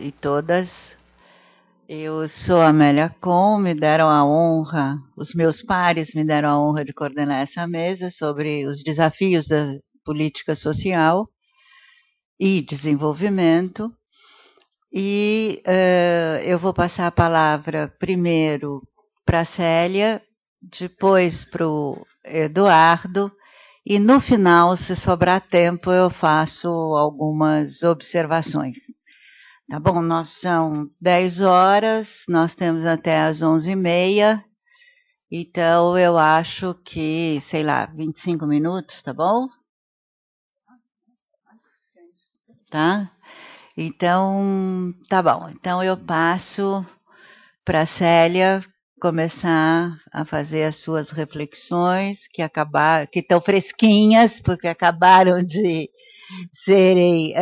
e todas. Eu sou Amélia Com, me deram a honra, os meus pares me deram a honra de coordenar essa mesa sobre os desafios da política social e desenvolvimento. E eu vou passar a palavra primeiro para a Célia, depois para o Eduardo, e no final, se sobrar tempo, eu faço algumas observações. Tá bom? São 10 horas, nós temos até às 11h30, então eu acho que, sei lá, 25 minutos, tá bom? Tá? Então, tá bom. Então eu passo para a Célia começar a fazer as suas reflexões, que estão fresquinhas, porque acabaram de serem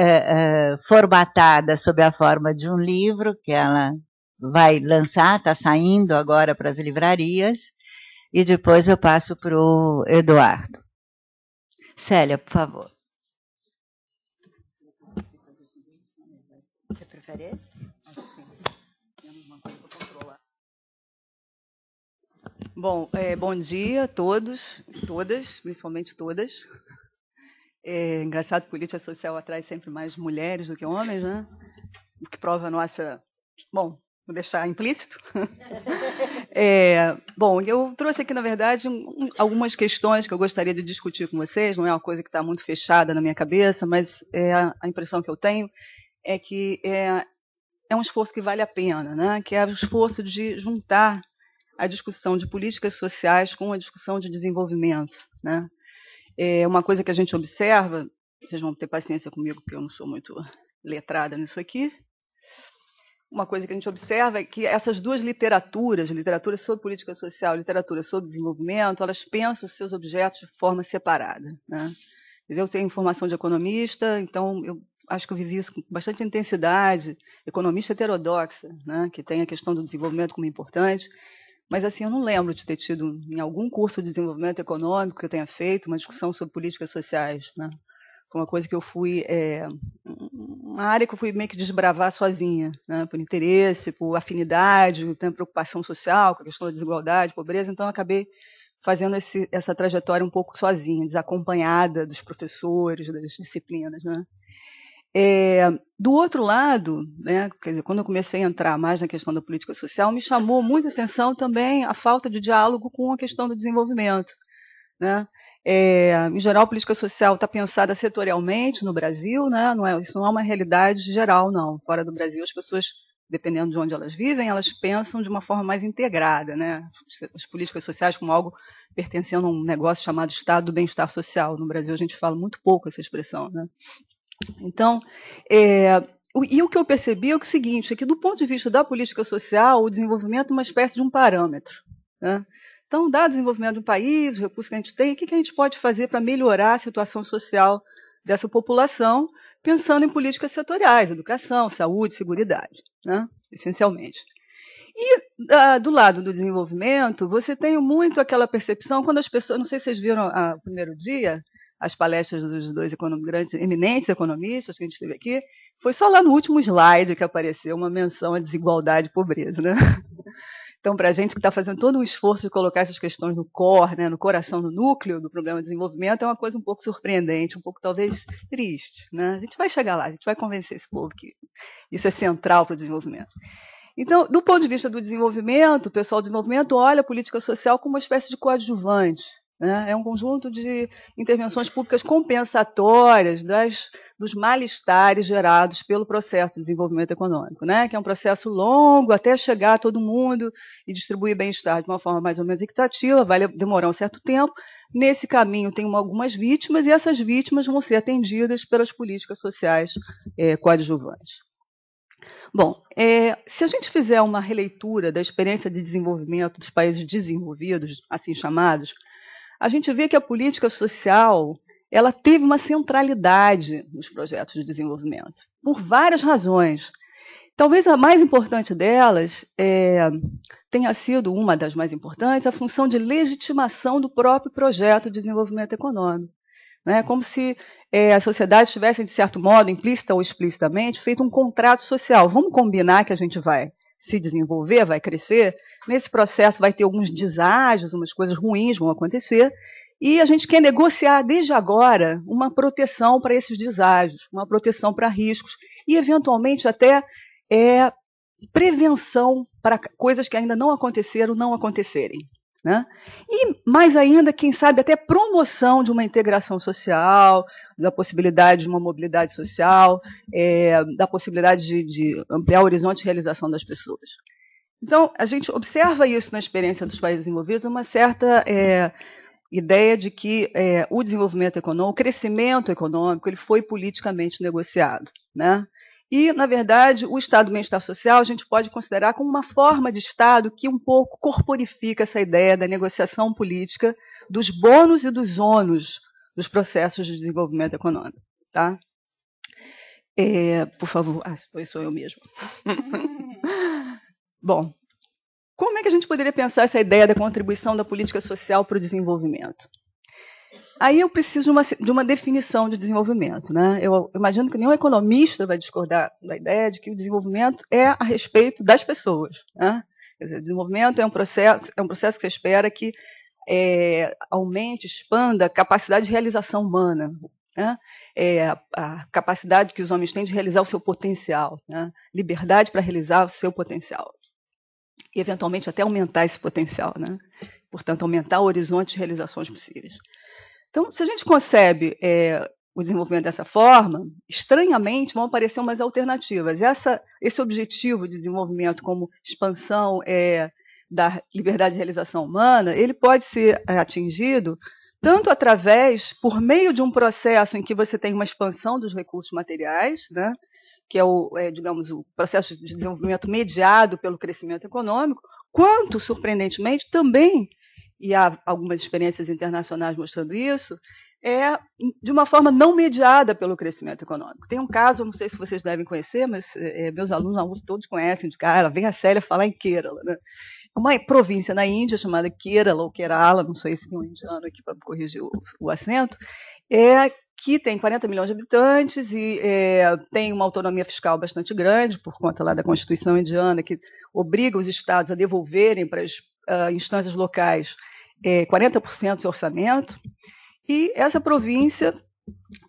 formatadas sob a forma de um livro que ela vai lançar, está saindo agora para as livrarias, e depois eu passo para o Eduardo. Célia, por favor. Você prefere esse? Acho que sim. Tem alguma coisa para controlar. Bom, bom dia a todos e todas, principalmente todas. É engraçado que política social atrai sempre mais mulheres do que homens, né? O que prova a nossa... Bom, vou deixar implícito. Bom, eu trouxe aqui, na verdade, algumas questões que eu gostaria de discutir com vocês. Não é uma coisa que está muito fechada na minha cabeça, mas a impressão que eu tenho é que é um esforço que vale a pena, né? Que é o esforço de juntar a discussão de políticas sociais com a discussão de desenvolvimento, né? É uma coisa que a gente observa, vocês vão ter paciência comigo, porque eu não sou muito letrada nisso aqui. Uma coisa que a gente observa é que essas duas literaturas, literatura sobre política social e literatura sobre desenvolvimento, elas pensam os seus objetos de forma separada, né? Eu tenho formação de economista, então eu acho que eu vivi isso com bastante intensidade, economista heterodoxa, né, que tem a questão do desenvolvimento como importante, mas assim, eu não lembro de ter tido em algum curso de desenvolvimento econômico que eu tenha feito uma discussão sobre políticas sociais, né? Foi uma coisa que eu fui, uma área que eu fui meio que desbravar sozinha, né, por interesse, por afinidade, por preocupação social, com a questão da desigualdade, pobreza, então eu acabei fazendo essa trajetória um pouco sozinha, desacompanhada dos professores, das disciplinas, né? Do outro lado, né, quer dizer, quando eu comecei a entrar mais na questão da política social, me chamou muita atenção também a falta de diálogo com a questão do desenvolvimento, né? Em geral, a política social está pensada setorialmente no Brasil, né? Isso não é uma realidade geral, não. Fora do Brasil, as pessoas, dependendo de onde elas vivem, elas pensam de uma forma mais integrada, né? As políticas sociais como algo pertencendo a um negócio chamado Estado do Bem-Estar Social. No Brasil, a gente fala muito pouco essa expressão, né? Então, e o que eu percebi é o seguinte, é que do ponto de vista da política social, o desenvolvimento é uma espécie de um parâmetro, né? Então, dado o desenvolvimento de um país, os recursos que a gente tem, o que a gente pode fazer para melhorar a situação social dessa população, pensando em políticas setoriais, educação, saúde, seguridade, né? Essencialmente. E do lado do desenvolvimento, você tem muito aquela percepção, quando as pessoas, não sei se vocês viram o primeiro dia, as palestras dos dois grandes, eminentes economistas que a gente teve aqui, foi só lá no último slide que apareceu uma menção à desigualdade e pobreza, né? Então, para a gente que está fazendo todo um esforço de colocar essas questões no core, né, no coração, no núcleo do problema de desenvolvimento, é uma coisa um pouco surpreendente, um pouco talvez triste, né? A gente vai chegar lá, a gente vai convencer esse povo que isso é central para o desenvolvimento. Então, do ponto de vista do desenvolvimento, o pessoal do desenvolvimento olha a política social como uma espécie de coadjuvante, né? É um conjunto de intervenções públicas compensatórias dos mal-estares gerados pelo processo de desenvolvimento econômico, né? Que é um processo longo até chegar a todo mundo e distribuir bem-estar de uma forma mais ou menos equitativa, vai demorar um certo tempo. Nesse caminho tem algumas vítimas e essas vítimas vão ser atendidas pelas políticas sociais coadjuvantes. Bom, se a gente fizer uma releitura da experiência de desenvolvimento dos países desenvolvidos, assim chamados, a gente vê que a política social ela teve uma centralidade nos projetos de desenvolvimento, por várias razões. Talvez a mais importante delas tenha sido, uma das mais importantes, a função de legitimação do próprio projeto de desenvolvimento econômico. né? Como se a sociedade tivesse, de certo modo, implícita ou explicitamente, feito um contrato social. Vamos combinar que a gente vai se desenvolver, vai crescer. Nesse processo vai ter alguns deságios, umas coisas ruins vão acontecer, e a gente quer negociar desde agora uma proteção para esses deságios, uma proteção para riscos e, eventualmente, até prevenção para coisas que ainda não aconteceram não acontecerem. Né? E, mais ainda, quem sabe, até promoção de uma integração social, da possibilidade de uma mobilidade social, da possibilidade de ampliar o horizonte de realização das pessoas. Então, a gente observa isso na experiência dos países desenvolvidos, uma certa ideia de que o desenvolvimento econômico, o crescimento econômico, ele foi politicamente negociado, né? E, na verdade, o Estado do Bem-Estar Social a gente pode considerar como uma forma de Estado que um pouco corporifica essa ideia da negociação política, dos bônus e dos ônus dos processos de desenvolvimento econômico. Tá? Por favor, sou eu mesmo. Bom, como é que a gente poderia pensar essa ideia da contribuição da política social para o desenvolvimento? Aí eu preciso de uma definição de desenvolvimento. Né? Eu imagino que nenhum economista vai discordar da ideia de que o desenvolvimento é a respeito das pessoas. Né? Quer dizer, o desenvolvimento é um processo que você espera que aumente, expanda a capacidade de realização humana, né? A capacidade que os homens têm de realizar o seu potencial, né? Liberdade para realizar o seu potencial. E, eventualmente, até aumentar esse potencial. Né? Portanto, aumentar o horizonte de realizações possíveis. Então, se a gente concebe o desenvolvimento dessa forma, estranhamente vão aparecer umas alternativas. Esse objetivo de desenvolvimento como expansão da liberdade de realização humana, ele pode ser atingido tanto por meio de um processo em que você tem uma expansão dos recursos materiais, né, que é digamos, o processo de desenvolvimento mediado pelo crescimento econômico, quanto, surpreendentemente, também, e há algumas experiências internacionais mostrando isso, de uma forma não mediada pelo crescimento econômico. Tem um caso, eu não sei se vocês devem conhecer, mas meus alunos todos conhecem de cara, vem a Célia falar em Kerala. Né? É uma província na Índia chamada Kerala ou Kerala, não sei se tem um indiano aqui para corrigir o acento, que tem 40 milhões de habitantes e tem uma autonomia fiscal bastante grande, por conta lá da Constituição indiana, que obriga os estados a devolverem para as instâncias locais 40% do seu orçamento, e essa província,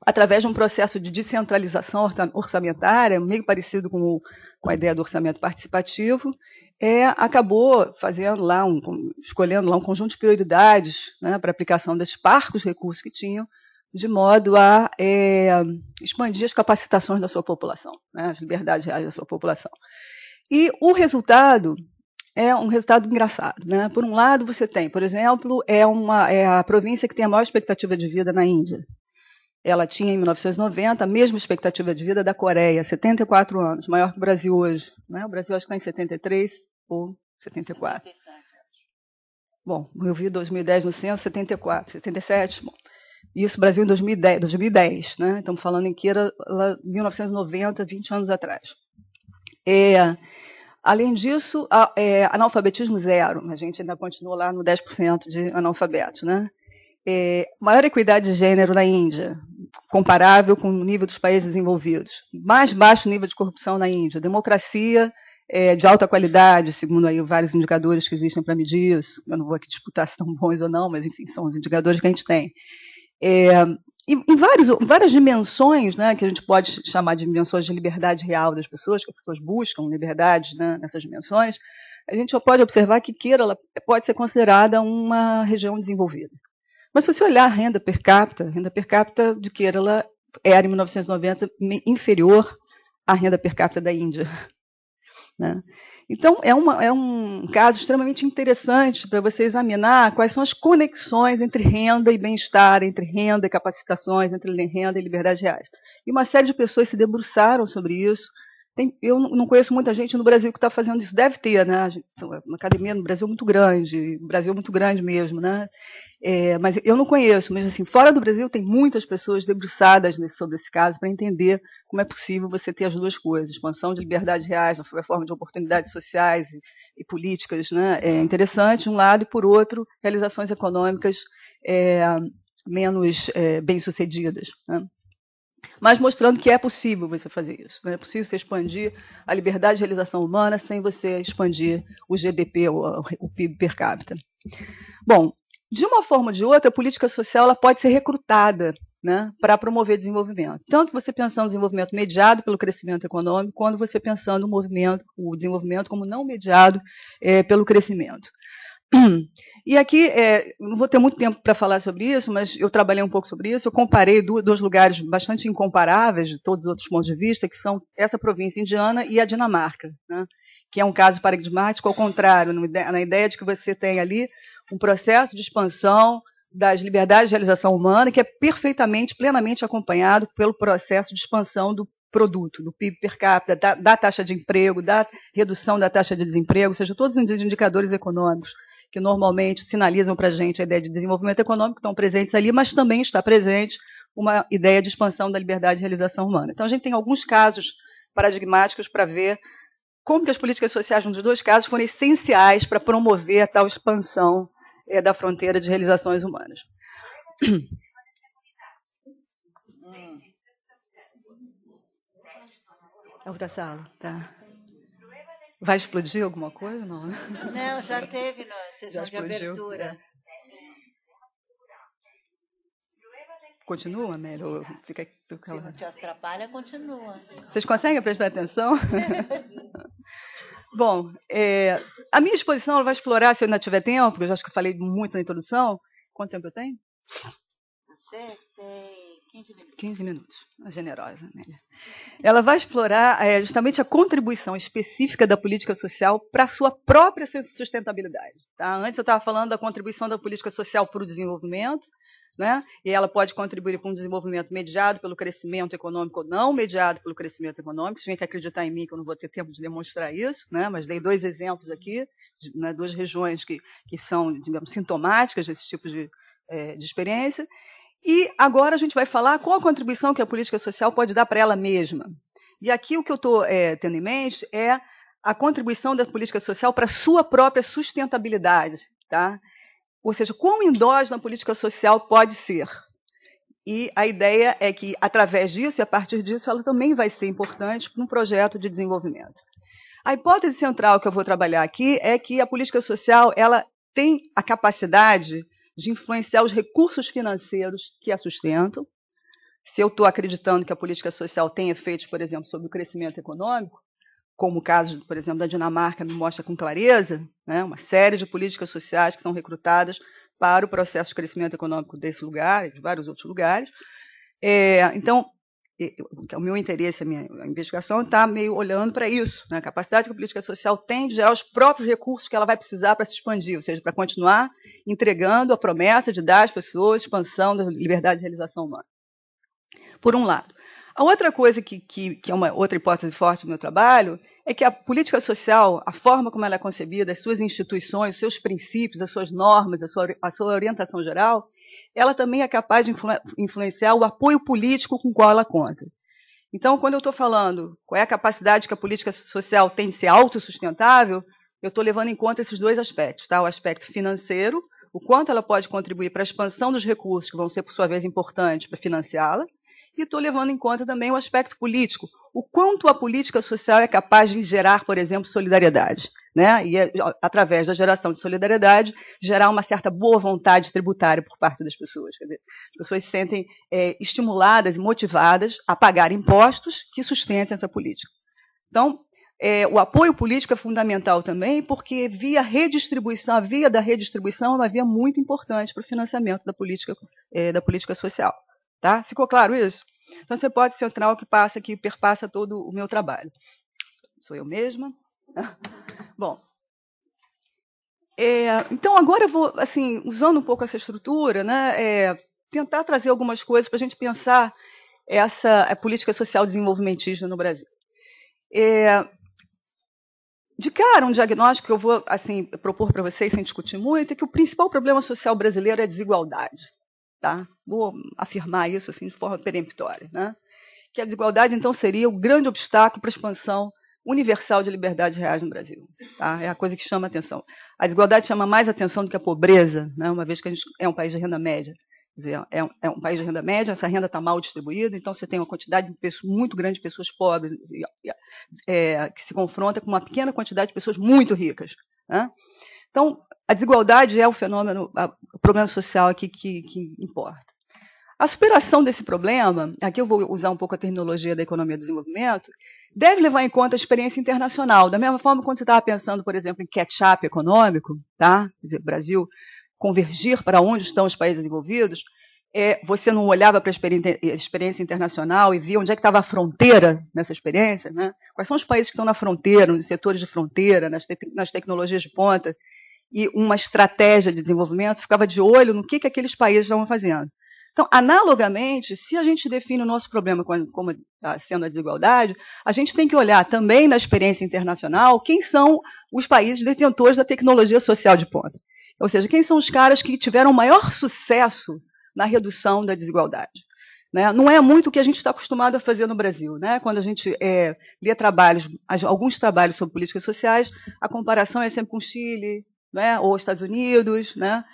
através de um processo de descentralização orçamentária, meio parecido com a ideia do orçamento participativo, acabou escolhendo lá um conjunto de prioridades, né, para a aplicação desses parcos recursos que tinham, de modo a expandir as capacitações da sua população, né, as liberdades reais da sua população. E o resultado é um resultado engraçado. Né? Por um lado, você tem, por exemplo, é a província que tem a maior expectativa de vida na Índia. Ela tinha, em 1990, a mesma expectativa de vida da Coreia, 74 anos, maior que o Brasil hoje. Né? O Brasil acho que está em 73 ou 74. 77. Bom, eu vi 2010 no censo, 74, 77. Bom, isso, Brasil em 2010. Né? Estamos falando em Kerala, 1990, 20 anos atrás. Além disso, analfabetismo zero. A gente ainda continua lá no 10% de analfabetos. Né? Maior equidade de gênero na Índia, comparável com o nível dos países desenvolvidos. Mais baixo nível de corrupção na Índia. Democracia de alta qualidade, segundo aí vários indicadores que existem para medir isso. Eu não vou aqui disputar se estão bons ou não, mas, enfim, são os indicadores que a gente tem. Em várias dimensões, né, que a gente pode chamar de dimensões de liberdade real das pessoas, que as pessoas buscam liberdade, né, nessas dimensões, a gente já pode observar que Kerala pode ser considerada uma região desenvolvida. Mas se você olhar a renda per capita de Kerala era, em 1990, inferior à renda per capita da Índia. Né? Então, é um caso extremamente interessante para você examinar quais são as conexões entre renda e bem-estar, entre renda e capacitações, entre renda e liberdades reais. E uma série de pessoas se debruçaram sobre isso. Eu não conheço muita gente no Brasil que está fazendo isso. Deve ter, né? Uma academia no Brasil muito grande, Brasil muito grande mesmo, né? Mas eu não conheço. Mas, assim, fora do Brasil tem muitas pessoas debruçadas sobre esse caso para entender como é possível você ter as duas coisas, expansão de liberdades reais, na forma de oportunidades sociais e políticas, né? Interessante, de um lado, e, por outro, realizações econômicas bem-sucedidas, né? Mas mostrando que é possível você fazer isso. Né? É possível você expandir a liberdade de realização humana sem você expandir o GDP, o PIB per capita. Bom, de uma forma ou de outra, a política social ela pode ser recrutada, né, para promover desenvolvimento. Tanto você pensando no desenvolvimento mediado pelo crescimento econômico, quanto você pensando o desenvolvimento como não mediado pelo crescimento. E aqui, não vou ter muito tempo para falar sobre isso, mas eu trabalhei um pouco sobre isso, eu comparei dois lugares bastante incomparáveis de todos os outros pontos de vista, que são essa província indiana e a Dinamarca, né, que é um caso paradigmático, ao contrário, na ideia de que você tem ali um processo de expansão das liberdades de realização humana, que é perfeitamente, plenamente acompanhado pelo processo de expansão do produto, do PIB per capita, da taxa de emprego, da redução da taxa de desemprego, ou seja, todos os indicadores econômicos que normalmente sinalizam para a gente a ideia de desenvolvimento econômico, estão presentes ali, mas também está presente uma ideia de expansão da liberdade de realização humana. Então, a gente tem alguns casos paradigmáticos para ver como que as políticas sociais, nos dois casos, foram essenciais para promover a tal expansão da fronteira de realizações humanas. A outra sala, tá. Vai explodir alguma coisa? Não, né? Não, já teve na sessão de abertura. Continua, Amélia? Ou fica Se não te atrapalha, continua. Vocês conseguem prestar atenção? Bom, a minha exposição ela vai explorar, se eu ainda tiver tempo, porque eu acho que eu falei muito na introdução. Quanto tempo eu tenho? Você tem 15 minutos. 15 minutos, a generosa, né? Ela vai explorar justamente a contribuição específica da política social para a sua própria sustentabilidade. Tá? Antes eu estava falando da contribuição da política social para o desenvolvimento, né? E ela pode contribuir para um desenvolvimento mediado pelo crescimento econômico ou não mediado pelo crescimento econômico. Você tem que acreditar em mim que eu não vou ter tempo de demonstrar isso, né? Mas dei dois exemplos aqui, né? Duas regiões que são, digamos, sintomáticas desse tipo de experiência. E agora a gente vai falar qual a contribuição que a política social pode dar para ela mesma. E aqui o que eu estou tendo em mente é a contribuição da política social para a sua própria sustentabilidade, tá? Ou seja, quão endógena a política social pode ser. E a ideia é que, através disso e a partir disso, ela também vai ser importante para um projeto de desenvolvimento. A hipótese central que eu vou trabalhar aqui é que a política social ela tem a capacidade de influenciar os recursos financeiros que a sustentam. Se eu estou acreditando que a política social tem efeitos, por exemplo, sobre o crescimento econômico, como o caso, por exemplo, da Dinamarca me mostra com clareza, né, uma série de políticas sociais que são recrutadas para o processo de crescimento econômico desse lugar e de vários outros lugares. Então, o meu interesse, a minha investigação está meio olhando para isso, né, a capacidade que a política social tem de gerar os próprios recursos que ela vai precisar para se expandir, ou seja, para continuar entregando a promessa de dar às pessoas expansão da liberdade de realização humana. Por um lado. A outra coisa que é uma outra hipótese forte do meu trabalho é que a política social, a forma como ela é concebida, as suas instituições, os seus princípios, as suas normas, a sua orientação geral, ela também é capaz de influenciar o apoio político com o qual ela conta. Então, quando eu estou falando qual é a capacidade que a política social tem de ser autossustentável, eu estou levando em conta esses dois aspectos, tá? O aspecto financeiro, o quanto ela pode contribuir para a expansão dos recursos, que vão ser, por sua vez, importantes para financiá-la, e estou levando em conta também o aspecto político, o quanto a política social é capaz de gerar, por exemplo, solidariedade, né? E, através da geração de solidariedade, gerar uma certa boa vontade tributária por parte das pessoas. Quer dizer, as pessoas se sentem estimuladas e motivadas a pagar impostos que sustentem essa política. Então, o apoio político é fundamental também, porque via redistribuição, a via da redistribuição é uma via muito importante para o financiamento da política social. Tá? Ficou claro isso? Então, essa hipótese central que perpassa todo o meu trabalho. Sou eu mesma. Bom, então agora eu vou, assim, usando um pouco essa estrutura, né, tentar trazer algumas coisas para a gente pensar essa política social desenvolvimentista no Brasil. De cara, um diagnóstico que eu vou assim, propor para vocês, sem discutir muito, é que o principal problema social brasileiro é a desigualdade. Tá? Vou afirmar isso assim, de forma peremptória. Né? Que a desigualdade, então, seria o grande obstáculo para a expansão universal de liberdades reais no Brasil. Tá? É a coisa que chama a atenção. A desigualdade chama mais atenção do que a pobreza, né? Uma vez que a gente é um país de renda média. Quer dizer, é um país de renda média, essa renda está mal distribuída, então você tem uma quantidade de pessoas, muito grande de pessoas pobres que se confronta com uma pequena quantidade de pessoas muito ricas. Né? Então, a desigualdade é o fenômeno, o problema social aqui que importa. A superação desse problema, aqui eu vou usar um pouco a terminologia da economia do desenvolvimento, deve levar em conta a experiência internacional. Da mesma forma, quando você estava pensando, por exemplo, em catch-up econômico, tá? Quer dizer, Brasil convergir para onde estão os países desenvolvidos, você não olhava para a experiência internacional e via onde é que estava a fronteira nessa experiência, né? Quais são os países que estão na fronteira, nos setores de fronteira, nas tecnologias de ponta, e uma estratégia de desenvolvimento ficava de olho no que aqueles países estavam fazendo. Então, analogamente, se a gente define o nosso problema como sendo a desigualdade, a gente tem que olhar também na experiência internacional quem são os países detentores da tecnologia social de ponta. Ou seja, quem são os caras que tiveram maior sucesso na redução da desigualdade. Né? Não é muito o que a gente está acostumado a fazer no Brasil. Né? Quando a gente lê alguns trabalhos sobre políticas sociais, a comparação é sempre com o Chile, né? Ou Estados Unidos, né?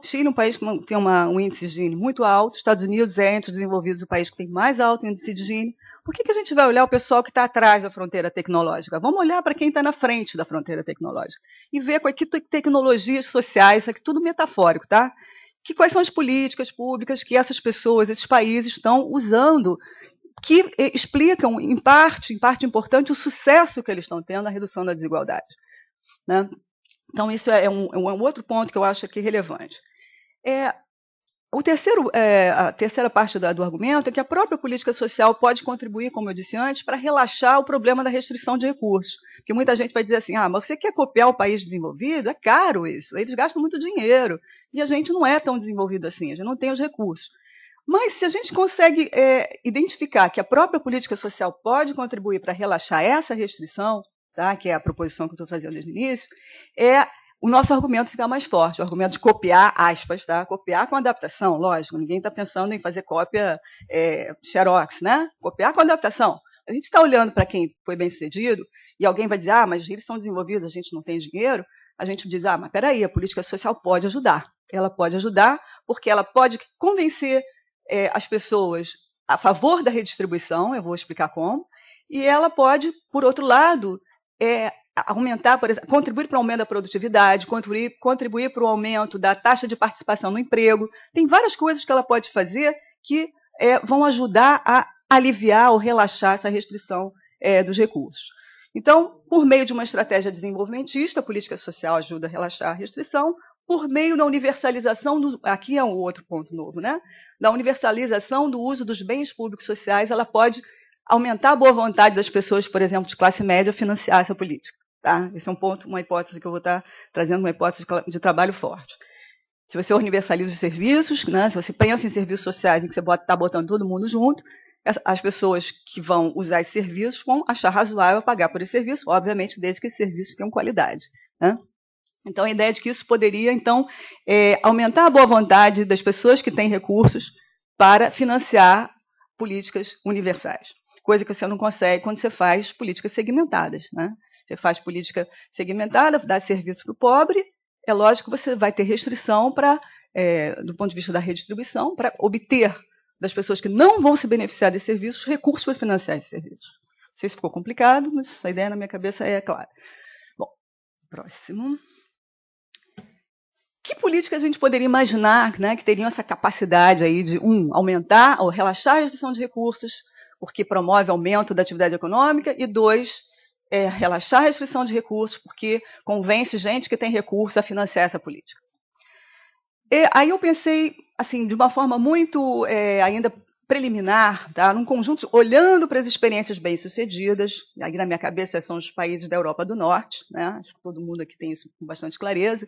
Chile é um país que tem um índice de Gini muito alto, Estados Unidos é entre os desenvolvidos o país que tem mais alto índice de Gini. Por que a gente vai olhar o pessoal que está atrás da fronteira tecnológica? Vamos olhar para quem está na frente da fronteira tecnológica e ver que tecnologias sociais, isso aqui tudo metafórico, tá? Quais são as políticas públicas que essas pessoas, esses países estão usando, que explicam, em parte importante, o sucesso que eles estão tendo na redução da desigualdade. Né? Então, isso é um outro ponto que eu acho aqui relevante. A terceira parte do argumento é que a própria política social pode contribuir, como eu disse antes, para relaxar o problema da restrição de recursos. Porque muita gente vai dizer assim, mas você quer copiar o país desenvolvido? É caro isso, eles gastam muito dinheiro. E a gente não é tão desenvolvido assim, a gente não tem os recursos. Mas se a gente consegue identificar que a própria política social pode contribuir para relaxar essa restrição, tá, que é a proposição que eu estou fazendo desde o início, o nosso argumento fica mais forte, o argumento de copiar, aspas, tá? Copiar com adaptação, lógico, ninguém está pensando em fazer cópia xerox, né? Copiar com adaptação. A gente está olhando para quem foi bem sucedido e alguém vai dizer, mas eles são desenvolvidos, a gente não tem dinheiro, a gente diz, mas peraí, a política social pode ajudar. Ela pode ajudar porque ela pode convencer as pessoas a favor da redistribuição, eu vou explicar como, e ela pode, por outro lado, aumentar, por exemplo, contribuir para o aumento da produtividade, contribuir para o aumento da taxa de participação no emprego. Tem várias coisas que ela pode fazer que vão ajudar a aliviar ou relaxar essa restrição dos recursos. Então, por meio de uma estratégia desenvolvimentista, a política social ajuda a relaxar a restrição, por meio da universalização, aqui é um outro ponto novo, né? Da universalização do uso dos bens públicos sociais, ela pode aumentar a boa vontade das pessoas, por exemplo, de classe média, a financiar essa política. Tá? Esse é um ponto, uma hipótese que eu vou estar trazendo, uma hipótese de trabalho forte. Se você universaliza os serviços, né, se você pensa em serviços sociais em que você está botando todo mundo junto, as pessoas que vão usar esses serviços vão achar razoável pagar por esse serviço, obviamente, desde que esses serviços tenham qualidade. Né? Então, a ideia é de que isso poderia, então, aumentar a boa vontade das pessoas que têm recursos para financiar políticas universais. Coisa que você não consegue quando você faz políticas segmentadas. Né? Você faz política segmentada, dá serviço para o pobre, é lógico que você vai ter restrição do ponto de vista da redistribuição, para obter das pessoas que não vão se beneficiar desses serviços, recursos para financiar esses serviços. Não sei se ficou complicado, mas a ideia na minha cabeça é clara. Bom, próximo. Que políticas a gente poderia imaginar, né, que teriam essa capacidade aí de, aumentar ou relaxar a restrição de recursos, porque promove aumento da atividade econômica, e 2, relaxar a restrição de recursos, porque convence gente que tem recurso a financiar essa política. Aí eu pensei, assim, de uma forma muito ainda preliminar, tá? Num conjunto, olhando para as experiências bem-sucedidas, aí na minha cabeça são os países da Europa do Norte, né? Acho que todo mundo aqui tem isso com bastante clareza.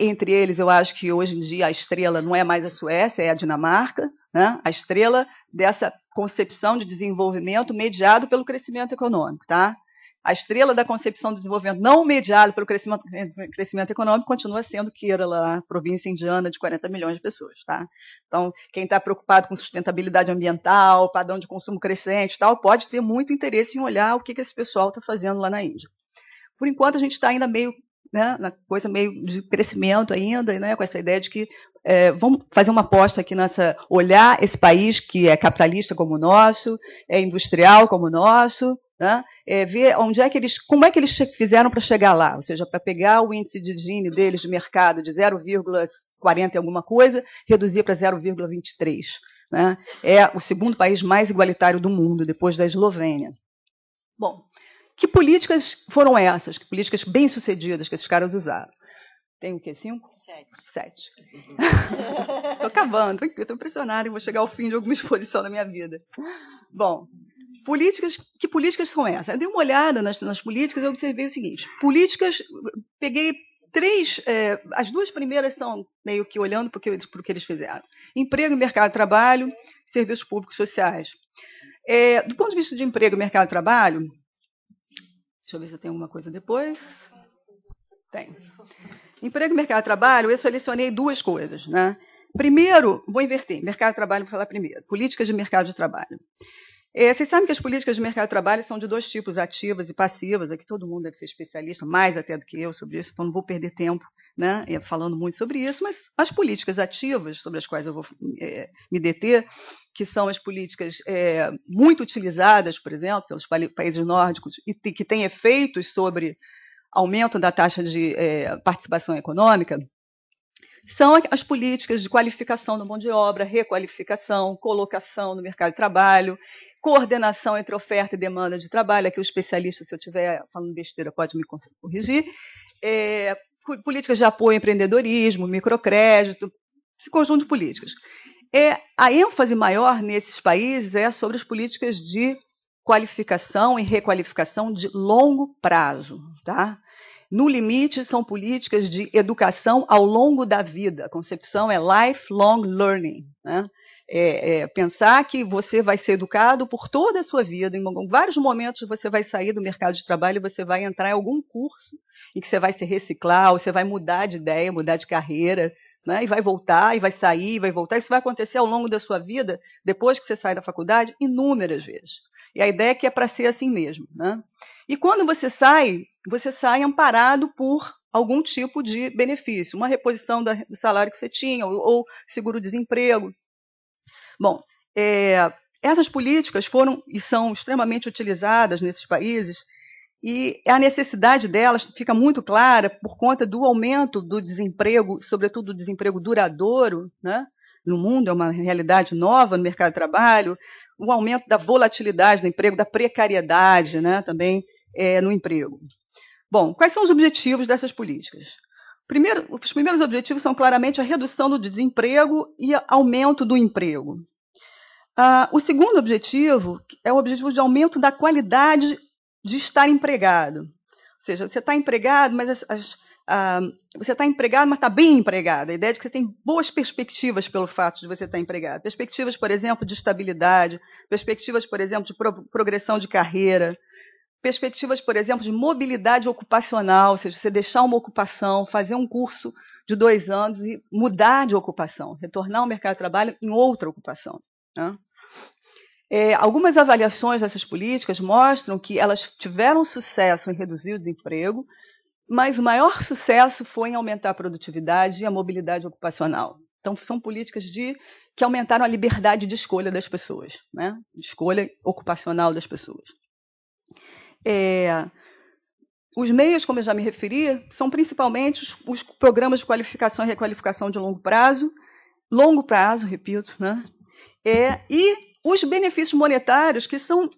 Entre eles, eu acho que hoje em dia a estrela não é mais a Suécia, é a Dinamarca, né? A estrela dessa concepção de desenvolvimento mediado pelo crescimento econômico. Tá? A estrela da concepção de desenvolvimento não mediado pelo crescimento econômico continua sendo Kerala, a província indiana de 40 milhões de pessoas. Tá? Então, quem está preocupado com sustentabilidade ambiental, padrão de consumo crescente, tal, pode ter muito interesse em olhar o que esse pessoal está fazendo lá na Índia. Por enquanto, a gente está ainda meio né, na coisa meio de crescimento ainda, né, com essa ideia de que vamos fazer uma aposta aqui olhar esse país que é capitalista como o nosso, é industrial como o nosso, né, ver como é que eles fizeram para chegar lá, ou seja, para pegar o índice de Gini deles de mercado de 0,40 e alguma coisa, reduzir para 0,23. Né, é o segundo país mais igualitário do mundo, depois da Eslovênia. Bom, que políticas foram essas? Que políticas bem-sucedidas que esses caras usaram? Tem o quê? 5? 7. Estou acabando, estou impressionada e vou chegar ao fim de alguma exposição na minha vida. Bom, que políticas são essas? Eu dei uma olhada nas políticas e observei o seguinte. Políticas, peguei 3, as 2 primeiras são meio que olhando para o que eles fizeram. Emprego e mercado de trabalho, serviços públicos sociais. Do ponto de vista de emprego e mercado de trabalho, deixa eu ver se tem alguma coisa depois. Tem. Emprego e mercado de trabalho, eu selecionei 2 coisas. Né? Primeiro, vou inverter, mercado de trabalho, vou falar primeiro. Políticas de mercado de trabalho. Vocês sabem que as políticas de mercado de trabalho são de 2 tipos, ativas e passivas. Aqui todo mundo deve ser especialista, mais até do que eu sobre isso, então não vou perder tempo, né, falando muito sobre isso. Mas as políticas ativas, sobre as quais eu vou me deter, que são as políticas muito utilizadas, por exemplo, pelos países nórdicos, e que têm efeitos sobre aumento da taxa de participação econômica, são as políticas de qualificação da mão de obra, requalificação, colocação no mercado de trabalho, coordenação entre oferta e demanda de trabalho. Aqui o especialista, se eu estiver falando besteira, pode me corrigir. Políticas de apoio ao empreendedorismo, microcrédito, esse conjunto de políticas. A ênfase maior nesses países é sobre as políticas de qualificação e requalificação de longo prazo. Tá? No limite, são políticas de educação ao longo da vida. A concepção é lifelong learning. Né? Pensar que você vai ser educado por toda a sua vida. Em vários momentos você vai sair do mercado de trabalho e você vai entrar em algum curso em que você vai se reciclar, ou você vai mudar de ideia, mudar de carreira, né? E vai voltar, e vai sair, e vai voltar. Isso vai acontecer ao longo da sua vida, depois que você sai da faculdade, inúmeras vezes. E a ideia é que é para ser assim mesmo. Né? E quando você sai amparado por algum tipo de benefício, uma reposição do salário que você tinha, ou seguro-desemprego. Bom, essas políticas foram e são extremamente utilizadas nesses países, e a necessidade delas fica muito clara por conta do aumento do desemprego, sobretudo do desemprego duradouro, né? No mundo, é uma realidade nova no mercado de trabalho, o aumento da volatilidade do emprego, da precariedade, né, também no emprego. Bom, quais são os objetivos dessas políticas? Os primeiros objetivos são claramente a redução do desemprego e aumento do emprego. O segundo objetivo é o objetivo de aumento da qualidade de estar empregado. Ou seja, você está empregado, mas você está empregado, mas está bem empregado. A ideia é de que você tem boas perspectivas pelo fato de você estar empregado. Perspectivas, por exemplo, de estabilidade, perspectivas, por exemplo, de progressão de carreira, perspectivas, por exemplo, de mobilidade ocupacional, ou seja, você deixar uma ocupação, fazer um curso de 2 anos e mudar de ocupação, retornar ao mercado de trabalho em outra ocupação. Né? Algumas avaliações dessas políticas mostram que elas tiveram sucesso em reduzir o desemprego, mas o maior sucesso foi em aumentar a produtividade e a mobilidade ocupacional. Então, são políticas que aumentaram a liberdade de escolha das pessoas, né? De escolha ocupacional das pessoas. Os meios, como eu já me referi, são principalmente os programas de qualificação e requalificação de longo prazo, repito, né? E os benefícios monetários que são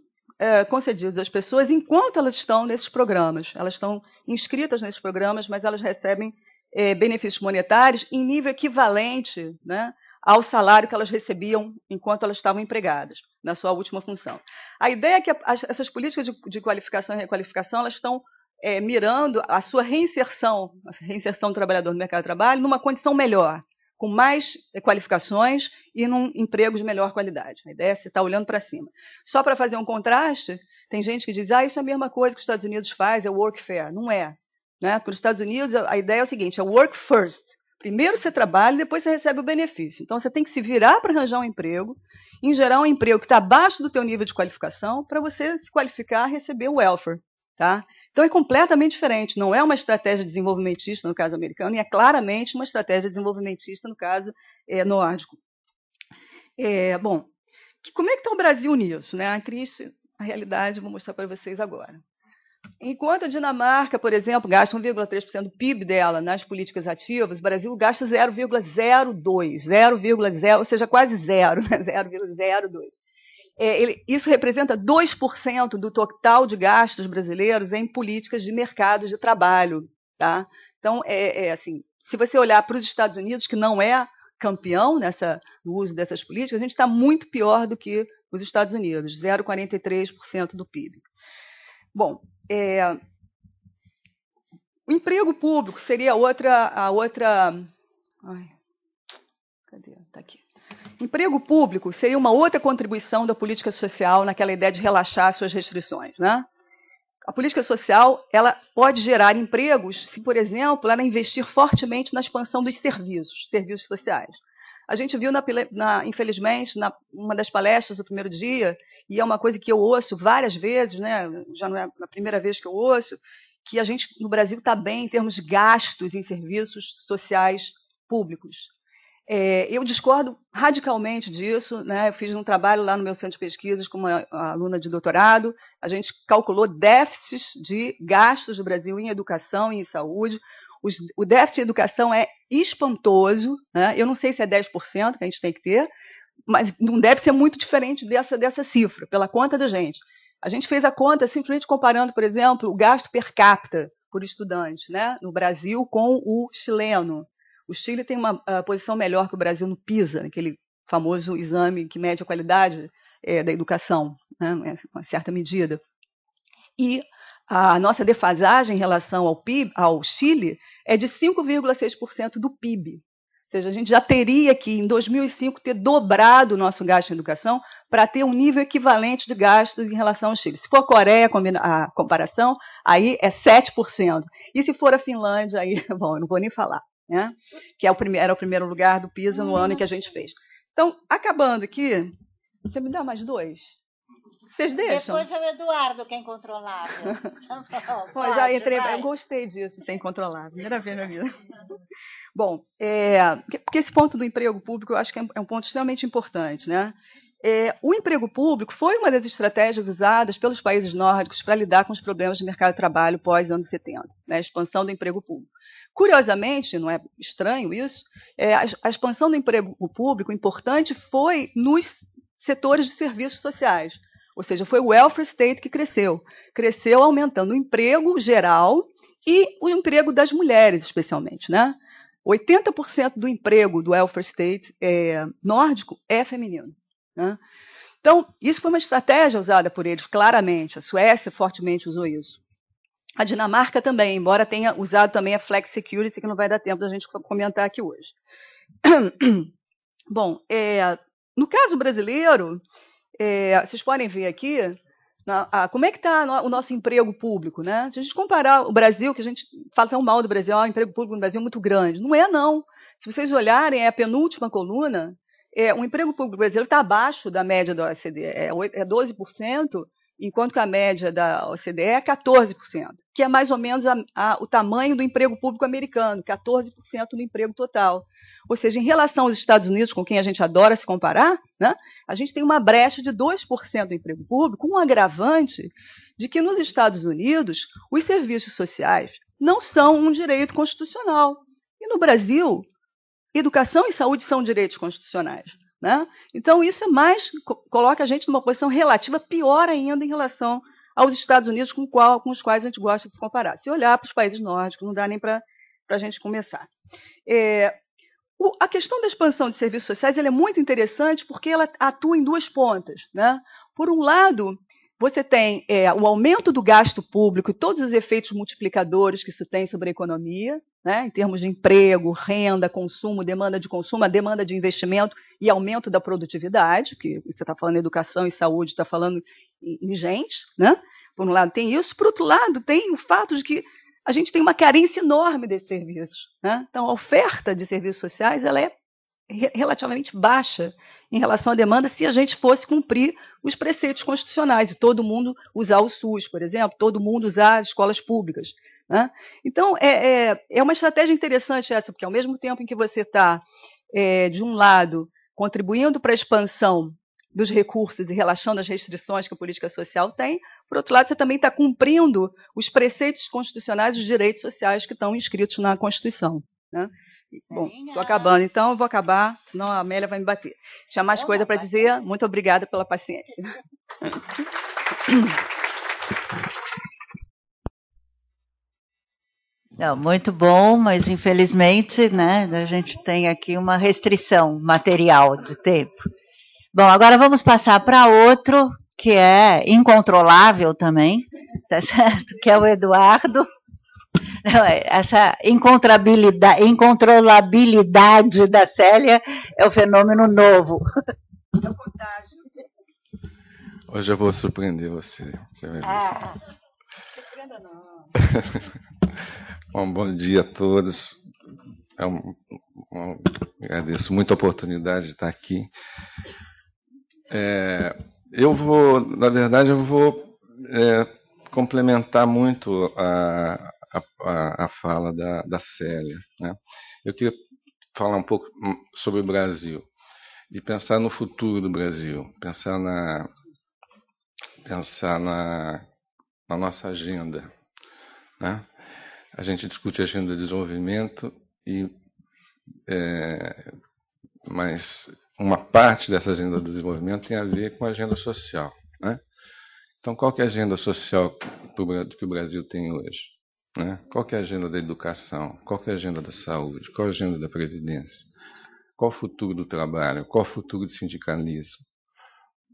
concedidos às pessoas enquanto elas estão nesses programas. Elas estão inscritas nesses programas, mas elas recebem benefícios monetários em nível equivalente, né, ao salário que elas recebiam enquanto elas estavam empregadas, na sua última função. A ideia é que essas políticas de qualificação e requalificação elas estão mirando a sua reinserção, a reinserção do trabalhador no mercado de trabalho numa condição melhor, com mais qualificações e num emprego de melhor qualidade. A ideia é você estar olhando para cima. Só para fazer um contraste, tem gente que diz, isso é a mesma coisa que os Estados Unidos faz, é workfare. Não é. Né? Porque nos Estados Unidos a ideia é o seguinte, é work first. Primeiro você trabalha, depois você recebe o benefício. Então você tem que se virar para arranjar um emprego, em geral um emprego que está abaixo do teu nível de qualificação, para você se qualificar e receber o welfare. Tá? Então, é completamente diferente. Não é uma estratégia desenvolvimentista no caso americano, e é claramente uma estratégia desenvolvimentista no caso nórdico. Bom, como é que está o Brasil nisso? Né? A triste realidade, vou mostrar para vocês agora. Enquanto a Dinamarca, por exemplo, gasta 1,3% do PIB dela nas políticas ativas, o Brasil gasta 0,02, ou seja, quase zero, 0,02. Isso representa 2% do total de gastos brasileiros em políticas de mercado de trabalho. Tá? Então, assim, se você olhar para os Estados Unidos, que não é campeão no uso dessas políticas, a gente está muito pior do que os Estados Unidos, 0,43% do PIB. Bom, o emprego público seria a outra. Ai, cadê? Está aqui. Emprego público seria uma outra contribuição da política social naquela ideia de relaxar suas restrições, né? A política social ela pode gerar empregos se, por exemplo, ela investir fortemente na expansão dos serviços sociais. A gente viu, infelizmente, uma das palestras do primeiro dia, e é uma coisa que eu ouço várias vezes, né? Já não é a primeira vez que eu ouço, que a gente, no Brasil, está bem em termos de gastos em serviços sociais públicos. Eu discordo radicalmente disso, né? Eu fiz um trabalho lá no meu centro de pesquisas com uma aluna de doutorado, a gente calculou déficits de gastos do Brasil em educação e em saúde. O déficit de educação é espantoso, né? Eu não sei se é 10% que a gente tem que ter, mas não deve ser muito diferente dessa cifra, pela conta da gente. A gente fez a conta simplesmente comparando, por exemplo, o gasto per capita por estudante, né? No Brasil com o chileno. O Chile tem uma posição melhor que o Brasil no PISA, aquele famoso exame que mede a qualidade da educação, né, em uma certa medida. E a nossa defasagem em relação ao PIB, ao Chile, é de 5,6% do PIB. Ou seja, a gente já teria que, em 2005, ter dobrado o nosso gasto em educação para ter um nível equivalente de gastos em relação ao Chile. Se for a Coreia, a comparação, aí é 7%. E se for a Finlândia, aí, bom, eu não vou nem falar. Né? Que era o primeiro lugar do PISA no ano em que a gente fez. Então, acabando aqui, você me dá mais 2? Vocês deixam? Depois é o Eduardo que é incontrolável. Bom, já entrei, eu gostei disso, ser incontrolável. Primeira vez na vida. Bom, porque esse ponto do emprego público eu acho que é um ponto extremamente importante. Né? O emprego público foi uma das estratégias usadas pelos países nórdicos para lidar com os problemas de mercado de trabalho pós-anos 70, né? A expansão do emprego público. Curiosamente, não é estranho isso, a expansão do emprego público importante foi nos setores de serviços sociais. Ou seja, foi o welfare state que cresceu. Cresceu aumentando o emprego geral e o emprego das mulheres, especialmente. Né? 80% do emprego do welfare state nórdico é feminino. Né? Então, isso foi uma estratégia usada por eles, claramente. A Suécia fortemente usou isso. A Dinamarca também, embora tenha usado também a Flex Security, que não vai dar tempo da gente comentar aqui hoje. Bom, no caso brasileiro, vocês podem ver aqui como é que está o nosso emprego público. Né? Se a gente comparar o Brasil, que a gente fala tão mal do Brasil, o emprego público no Brasil é muito grande. Não é, não. Se vocês olharem, a penúltima coluna, o emprego público brasileiro está abaixo da média da OECD, é 12%, enquanto que a média da OCDE é 14%, que é mais ou menos o tamanho do emprego público americano, 14% do emprego total. Ou seja, em relação aos Estados Unidos, com quem a gente adora se comparar, né, a gente tem uma brecha de 2% do emprego público, um agravante de que nos Estados Unidos os serviços sociais não são um direito constitucional. E no Brasil, educação e saúde são direitos constitucionais. Né? Então, isso coloca a gente numa posição relativa pior ainda em relação aos Estados Unidos, com os quais a gente gosta de se comparar. Se olhar para os países nórdicos, não dá nem para a gente começar. A questão da expansão de serviços sociais ela é muito interessante porque ela atua em duas pontas. Né? Por um lado, você tem o aumento do gasto público e todos os efeitos multiplicadores que isso tem sobre a economia, né, em termos de emprego, renda, consumo, demanda de consumo, a demanda de investimento e aumento da produtividade, que você está falando em educação e saúde, está falando em gente. Né? Por um lado tem isso, por outro lado tem o fato de que a gente tem uma carência enorme desses serviços. Né? Então, a oferta de serviços sociais ela é relativamente baixa em relação à demanda se a gente fosse cumprir os preceitos constitucionais e todo mundo usar o SUS, por exemplo, todo mundo usar as escolas públicas. Né? Então, é uma estratégia interessante essa, porque ao mesmo tempo em que você está, de um lado, contribuindo para a expansão dos recursos e relaxando as restrições que a política social tem, por outro lado, você também está cumprindo os preceitos constitucionais e os direitos sociais que estão inscritos na Constituição. Né? Bom, estou acabando, então eu vou acabar, senão a Amélia vai me bater. Tinha mais coisa para dizer, muito obrigada pela paciência. Não, muito bom, mas infelizmente, né, a gente tem aqui uma restrição material de tempo. Bom, agora vamos passar para outro que é incontrolável também, tá certo? Que é o Eduardo. Não, essa incontrolabilidade da Célia é o fenômeno novo. É o contágio. Hoje eu vou surpreender você. Você vai ver. Surpreenda não. Bom dia a todos. Agradeço muito a oportunidade de estar aqui. Na verdade, eu vou complementar muito a fala da Célia. Né? Eu queria falar um pouco sobre o Brasil e pensar no futuro do Brasil, pensar na nossa agenda. Né? A gente discute a agenda de desenvolvimento, mas uma parte dessa agenda do desenvolvimento tem a ver com a agenda social. Né? Então, qual que é a agenda social que o Brasil tem hoje? Né? Qual que é a agenda da educação? Qual que é a agenda da saúde? Qual a agenda da previdência? Qual o futuro do trabalho? Qual o futuro do sindicalismo?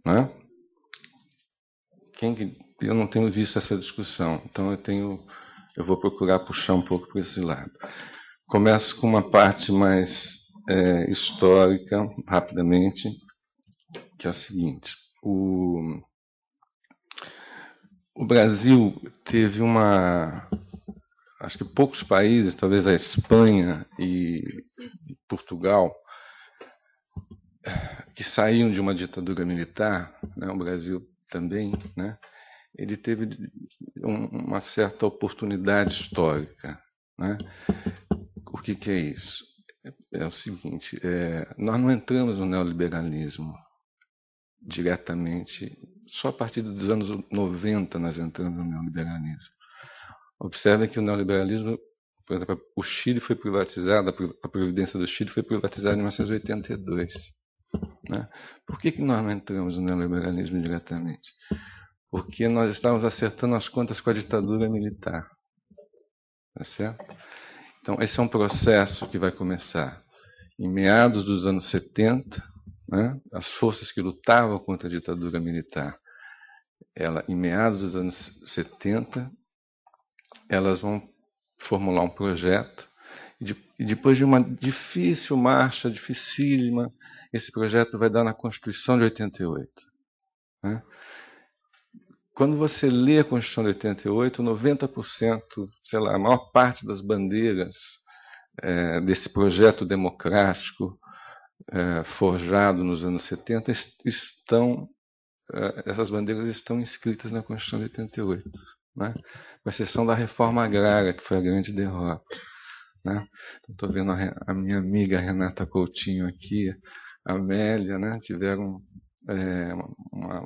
Né? Eu não tenho visto essa discussão, então eu vou procurar puxar um pouco para esse lado. Começo com uma parte mais histórica, rapidamente, que é o seguinte. O Brasil teve acho que poucos países, talvez a Espanha e Portugal, que saíam de uma ditadura militar, né, o Brasil também, né, ele teve uma certa oportunidade histórica. Né? O que é isso? É o seguinte, nós não entramos no neoliberalismo diretamente, só a partir dos anos 90 nós entramos no neoliberalismo. Observem que o neoliberalismo, por exemplo, o Chile foi privatizado, a Previdência do Chile foi privatizada em 1982. Né? Por que nós não entramos no neoliberalismo diretamente? Porque nós estávamos acertando as contas com a ditadura militar. Tá certo? Então, esse é um processo que vai começar em meados dos anos 70, né? As forças que lutavam contra a ditadura militar, em meados dos anos 70, elas vão formular um projeto, e depois de uma difícil marcha, dificílima, esse projeto vai dar na Constituição de 88. Né? Quando você lê a Constituição de 88, 90%, sei lá, a maior parte das bandeiras desse projeto democrático forjado nos anos 70 essas bandeiras estão inscritas na Constituição de 88, né? Com exceção da reforma agrária, que foi a grande derrota. Né? Estou vendo a minha amiga Renata Coutinho aqui, a Amélia, né? Tiveram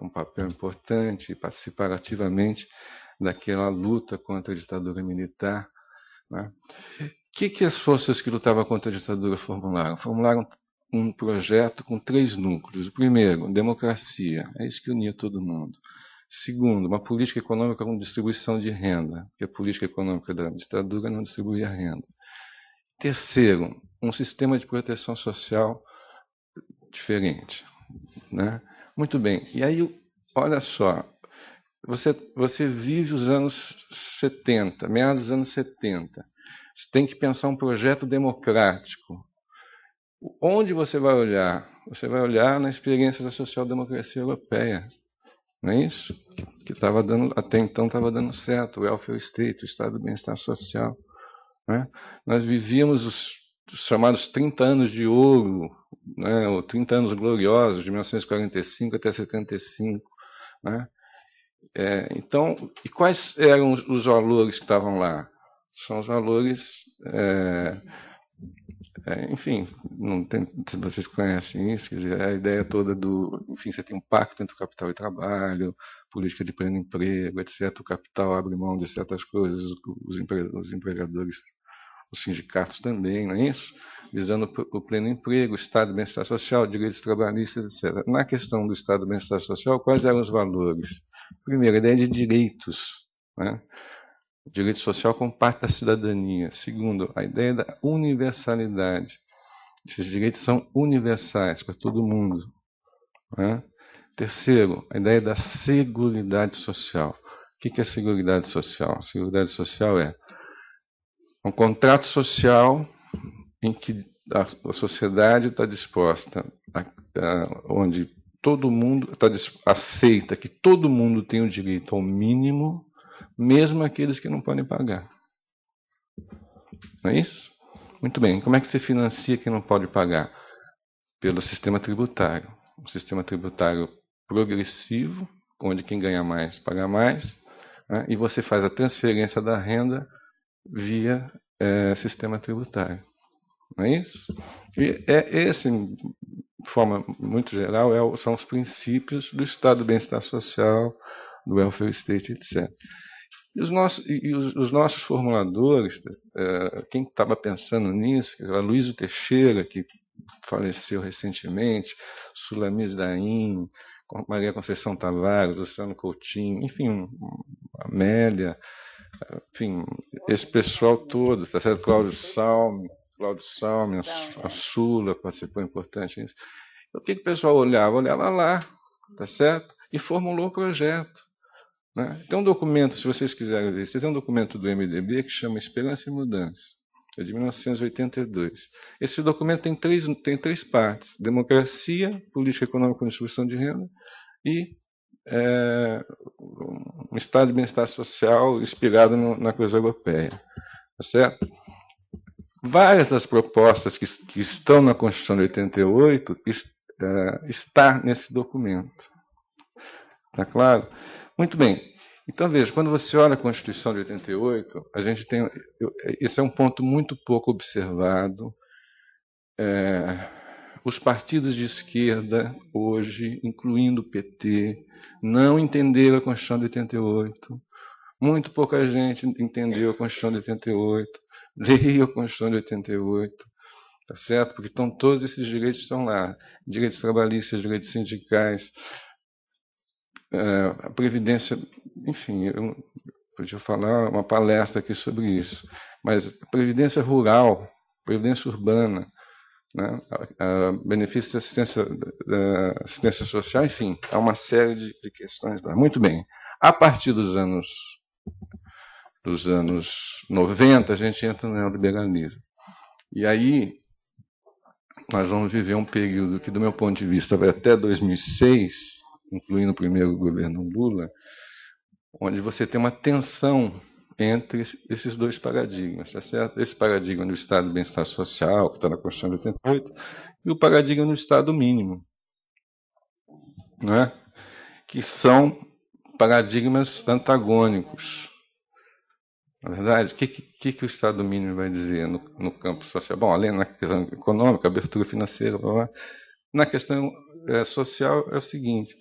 um papel importante, participaram ativamente daquela luta contra a ditadura militar. Né? O que as forças que lutavam contra a ditadura formularam? Formularam um projeto com 3 núcleos. O primeiro, democracia, é isso que unia todo mundo. Segundo, uma política econômica com distribuição de renda, porque a política econômica da ditadura não distribuía renda. Terceiro, um sistema de proteção social diferente. Né? Muito bem, e aí, olha só, você vive os anos 70, meados dos anos 70, você tem que pensar um projeto democrático. Onde você vai olhar? Você vai olhar na experiência da social-democracia europeia, não é isso? Que até então estava dando certo, o welfare state, o estado do bem-estar social. Né? Nós vivíamos os chamados 30 anos de ouro, né, ou 30 anos gloriosos, de 1945 até 75. Né? Então, e quais eram os valores que estavam lá? São os valores, enfim, não tem, se vocês conhecem isso, quer dizer, a ideia toda do, enfim, você tem um pacto entre o capital e trabalho, política de pleno emprego, etc. O capital abre mão de certas coisas, os empregadores, os sindicatos também, não é isso? Visando o pleno emprego, o estado de bem-estar social, direitos trabalhistas, etc. Na questão do estado de bem-estar social, quais eram os valores? Primeiro, a ideia de direitos, né? Direito social como parte da cidadania. Segundo, a ideia da universalidade. Esses direitos são universais para todo mundo. Né? Terceiro, a ideia da seguridade social. O que é seguridade social? A seguridade social é um contrato social em que a sociedade está disposta, onde todo mundo aceita que todo mundo tem o direito ao mínimo, mesmo aqueles que não podem pagar. Não é isso? Muito bem. Como é que se financia quem não pode pagar? Pelo sistema tributário. Um sistema tributário progressivo, onde quem ganha mais paga mais, né? E você faz a transferência da renda via sistema tributário. Não é isso? E esse, de forma muito geral, são os princípios do Estado do bem-estar social, do welfare state, etc. E os nossos formuladores, quem estava pensando nisso, Aloysio Teixeira, que faleceu recentemente, Sulamís Daim, Maria Conceição Tavares, Luciano Coutinho, enfim, Amélia, enfim, esse pessoal todo, tá certo? Cláudio Salme, a Sula participou importante nisso. O que o pessoal olhava? Olhava lá, tá certo? E formulou o projeto. Né? Tem um documento, se vocês quiserem ver, tem um documento do MDB que chama Esperança e Mudança, é de 1982. Esse documento tem três partes: democracia, política econômica com distribuição de renda e um estado de bem-estar social inspirado na coisa europeia. Tá certo? Várias das propostas que estão na Constituição de 88 está nesse documento. Está claro? Muito bem. Então, veja, quando você olha a Constituição de 88, a gente tem... Esse é um ponto muito pouco observado. Os partidos de esquerda, hoje, incluindo o PT, não entenderam a Constituição de 88. Muito pouca gente entendeu a Constituição de 88. Leia a Constituição de 88. Tá certo? Porque todos esses direitos estão lá. Direitos trabalhistas, direitos sindicais... a Previdência, enfim, eu podia falar uma palestra aqui sobre isso, mas a Previdência Rural, Previdência Urbana, né, benefícios de assistência social, enfim, há uma série de questões lá. Muito bem. A partir dos anos 90, a gente entra no neoliberalismo. E aí, nós vamos viver um período que, do meu ponto de vista, vai até 2006, incluindo o primeiro governo Lula, onde você tem uma tensão entre esses dois paradigmas, tá certo? Esse paradigma do Estado de bem-estar social, que está na Constituição de 88, e o paradigma do Estado mínimo, né? Que são paradigmas antagônicos. Na verdade, o que o Estado mínimo vai dizer no campo social? Bom, além na questão econômica, abertura financeira, blá, blá. Na questão social é o seguinte: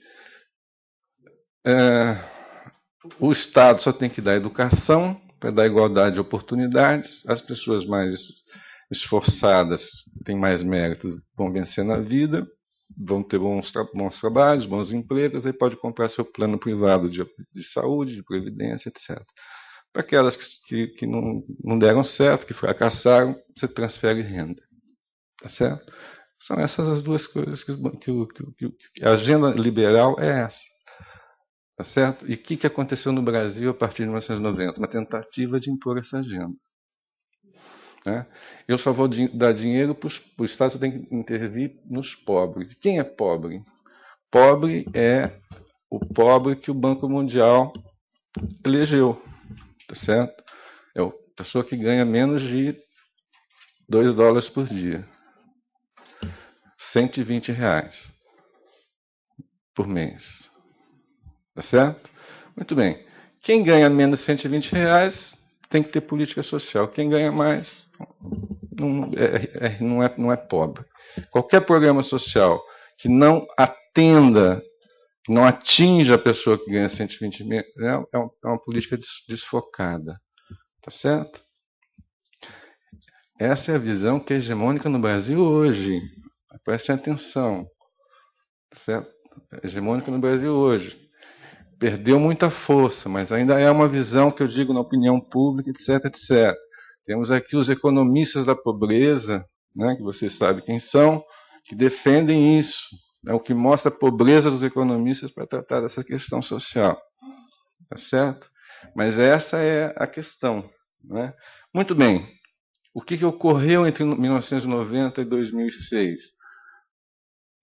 o Estado só tem que dar educação para dar igualdade de oportunidades. As pessoas mais esforçadas têm mais mérito, vão vencer na vida, vão ter bons trabalhos, bons empregos, aí pode comprar seu plano privado de saúde, de previdência, etc. Para aquelas que não deram certo, que fracassaram, você transfere renda. Tá certo? São essas as duas coisas que a agenda liberal é essa. Tá certo? E o que aconteceu no Brasil a partir de 1990? Uma tentativa de impor essa agenda. Né? Eu só vou dar dinheiro para o Estado, tem que intervir nos pobres. Quem é pobre? Pobre é o pobre que o Banco Mundial elegeu. Tá certo? É a pessoa que ganha menos de $2 por dia. R$120 por mês. Tá certo? Muito bem. Quem ganha menos de R$120 tem que ter política social. Quem ganha mais não é pobre. Qualquer programa social que não atenda, não atinja a pessoa que ganha 120 mil, é uma política desfocada. Tá certo? Essa é a visão que é hegemônica no Brasil hoje. Prestem atenção. Tá certo? É hegemônica no Brasil hoje. Perdeu muita força, mas ainda é uma visão que eu digo na opinião pública, etc, etc. Temos aqui os economistas da pobreza, né, que vocês sabem quem são, que defendem isso. É o que mostra a pobreza dos economistas para tratar dessa questão social. Tá certo? Mas essa é a questão. Né? Muito bem. O que ocorreu entre 1990 e 2006?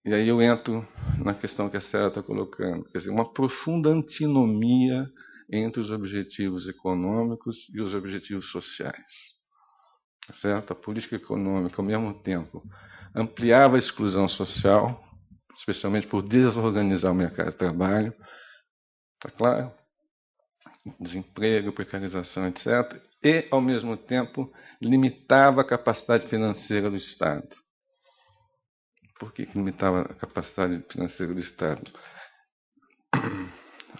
E aí eu entro na questão que a Sarah está colocando. Quer dizer, uma profunda antinomia entre os objetivos econômicos e os objetivos sociais. Certo? A política econômica, ao mesmo tempo, ampliava a exclusão social, especialmente por desorganizar o mercado de trabalho. Está claro? Desemprego, precarização, etc. E, ao mesmo tempo, limitava a capacidade financeira do Estado. Por que limitava a capacidade financeira do Estado?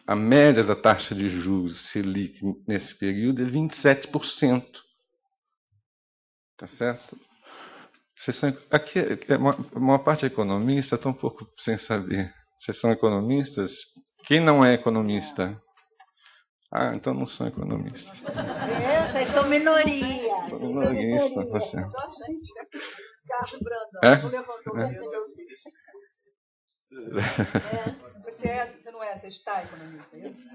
A média da taxa de juros Selic nesse período é 27%. Tá certo? Aqui, a maior parte é economista, está um pouco sem saber. Vocês são economistas? Quem não é economista? Ah, então não são economistas. Vocês são minoria. São minoristas, você. Carlos Brandão, É? não levantou o Você não é, você está economista, é isso?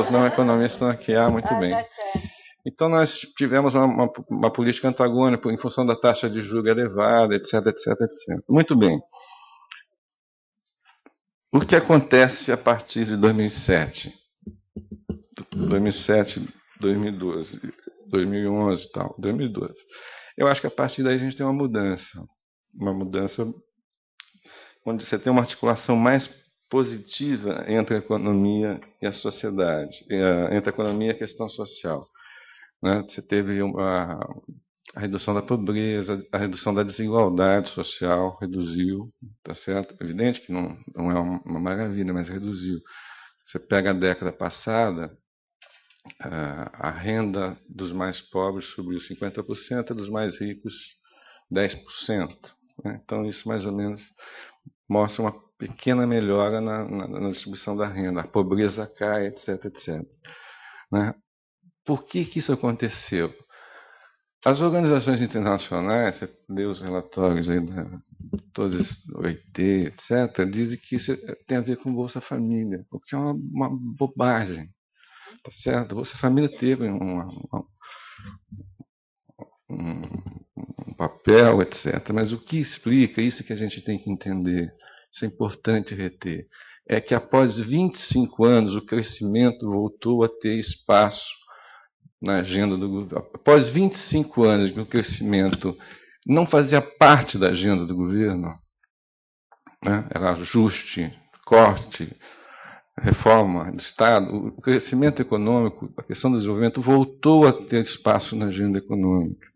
Os não economistas estão aqui, muito bem. Tá certo. Então nós tivemos uma política antagônica em função da taxa de juros elevada, etc, etc, etc. Muito bem. O que acontece a partir de 2007? 2007, 2012, 2011 e tal, 2012. Eu acho que a partir daí a gente tem uma mudança onde você tem uma articulação mais positiva entre a economia e a sociedade, entre a economia e a questão social. Né? Você teve a redução da pobreza, a redução da desigualdade social, reduziu, tá certo? Evidente que não é uma maravilha, mas reduziu. Você pega a década passada, a renda dos mais pobres subiu 50%, a dos mais ricos 10%. Né? Então, isso mais ou menos mostra uma pequena melhora na distribuição da renda. A pobreza cai, etc, etc. Né? Por que isso aconteceu? As organizações internacionais, você lê os relatórios aí todos, OIT, etc., dizem que isso tem a ver com Bolsa Família, o que é uma bobagem. Tá certo? Bolsa Família teve um papel, etc. Mas o que explica, isso que a gente tem que entender, isso é importante reter, é que após 25 anos o crescimento voltou a ter espaço na agenda do governo. Após 25 anos que o crescimento não fazia parte da agenda do governo, né? Era ajuste, corte, reforma do Estado, o crescimento econômico, a questão do desenvolvimento voltou a ter espaço na agenda econômica.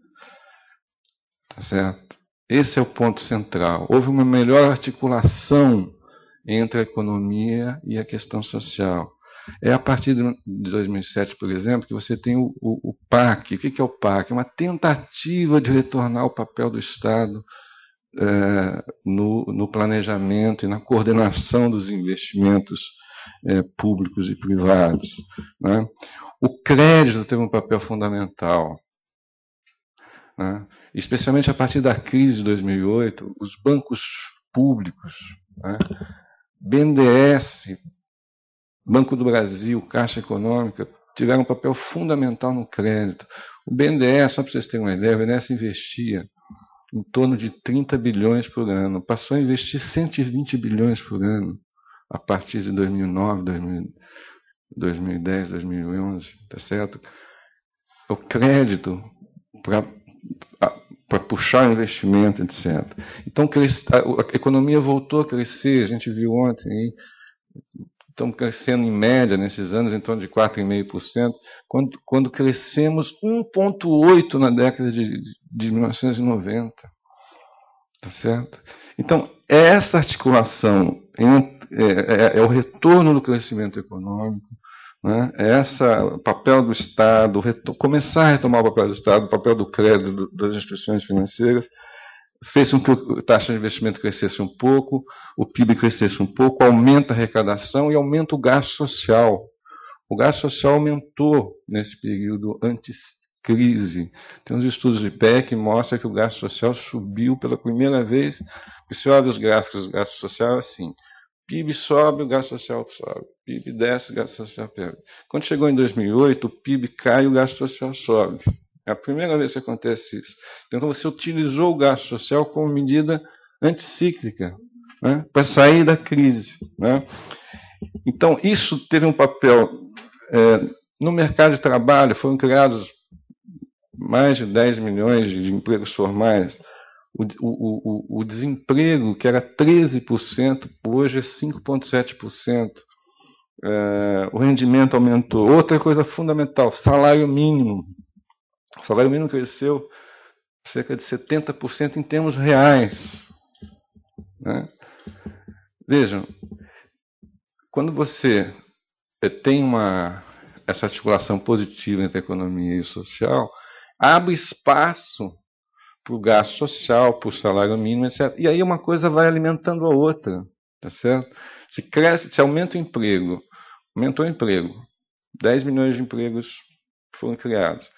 Tá certo? Esse é o ponto central. Houve uma melhor articulação entre a economia e a questão social. É a partir de 2007, por exemplo, que você tem o PAC. O que é o PAC? É uma tentativa de retornar o papel do Estado no planejamento e na coordenação dos investimentos públicos e privados. Né? O crédito teve um papel fundamental. Né? Especialmente a partir da crise de 2008, os bancos públicos, né? BNDES, Banco do Brasil, Caixa Econômica, tiveram um papel fundamental no crédito. O BNDES, só para vocês terem uma ideia, o BNDES investia em torno de 30 bilhões por ano, passou a investir 120 bilhões por ano a partir de 2009, 2010, 2011, tá certo? O crédito para puxar o investimento, etc. Então, a economia voltou a crescer, a gente viu ontem, aí, estamos crescendo em média nesses anos em torno de 4,5%, quando crescemos 1,8% na década de 1990. Tá certo? Então, essa articulação é o retorno do crescimento econômico, né? O papel do Estado, começar a retomar o papel do Estado, o papel do crédito, das instituições financeiras, fez com que a taxa de investimento crescesse um pouco, o PIB crescesse um pouco, aumenta a arrecadação e aumenta o gasto social. O gasto social aumentou nesse período antes-crise. Tem uns estudos do IPEC que mostram que o gasto social subiu pela primeira vez. Você olha os gráficos do gasto social, é assim: PIB sobe, o gasto social sobe. PIB desce, o gasto social perde. Quando chegou em 2008, o PIB cai e o gasto social sobe. É a primeira vez que acontece isso. Então, você utilizou o gasto social como medida anticíclica, né, para sair da crise, né? Então, isso teve um papel no mercado de trabalho. Foram criados mais de 10 milhões de empregos formais. O desemprego, que era 13%, hoje é 5,7%. O rendimento aumentou. Outra coisa fundamental, salário mínimo. O salário mínimo cresceu cerca de 70% em termos reais, né? Vejam, quando você tem essa articulação positiva entre a economia e o social, abre espaço para o gasto social, para o salário mínimo, etc. E aí uma coisa vai alimentando a outra, tá certo? Se cresce, se aumenta o emprego, aumentou o emprego, 10 milhões de empregos foram criados.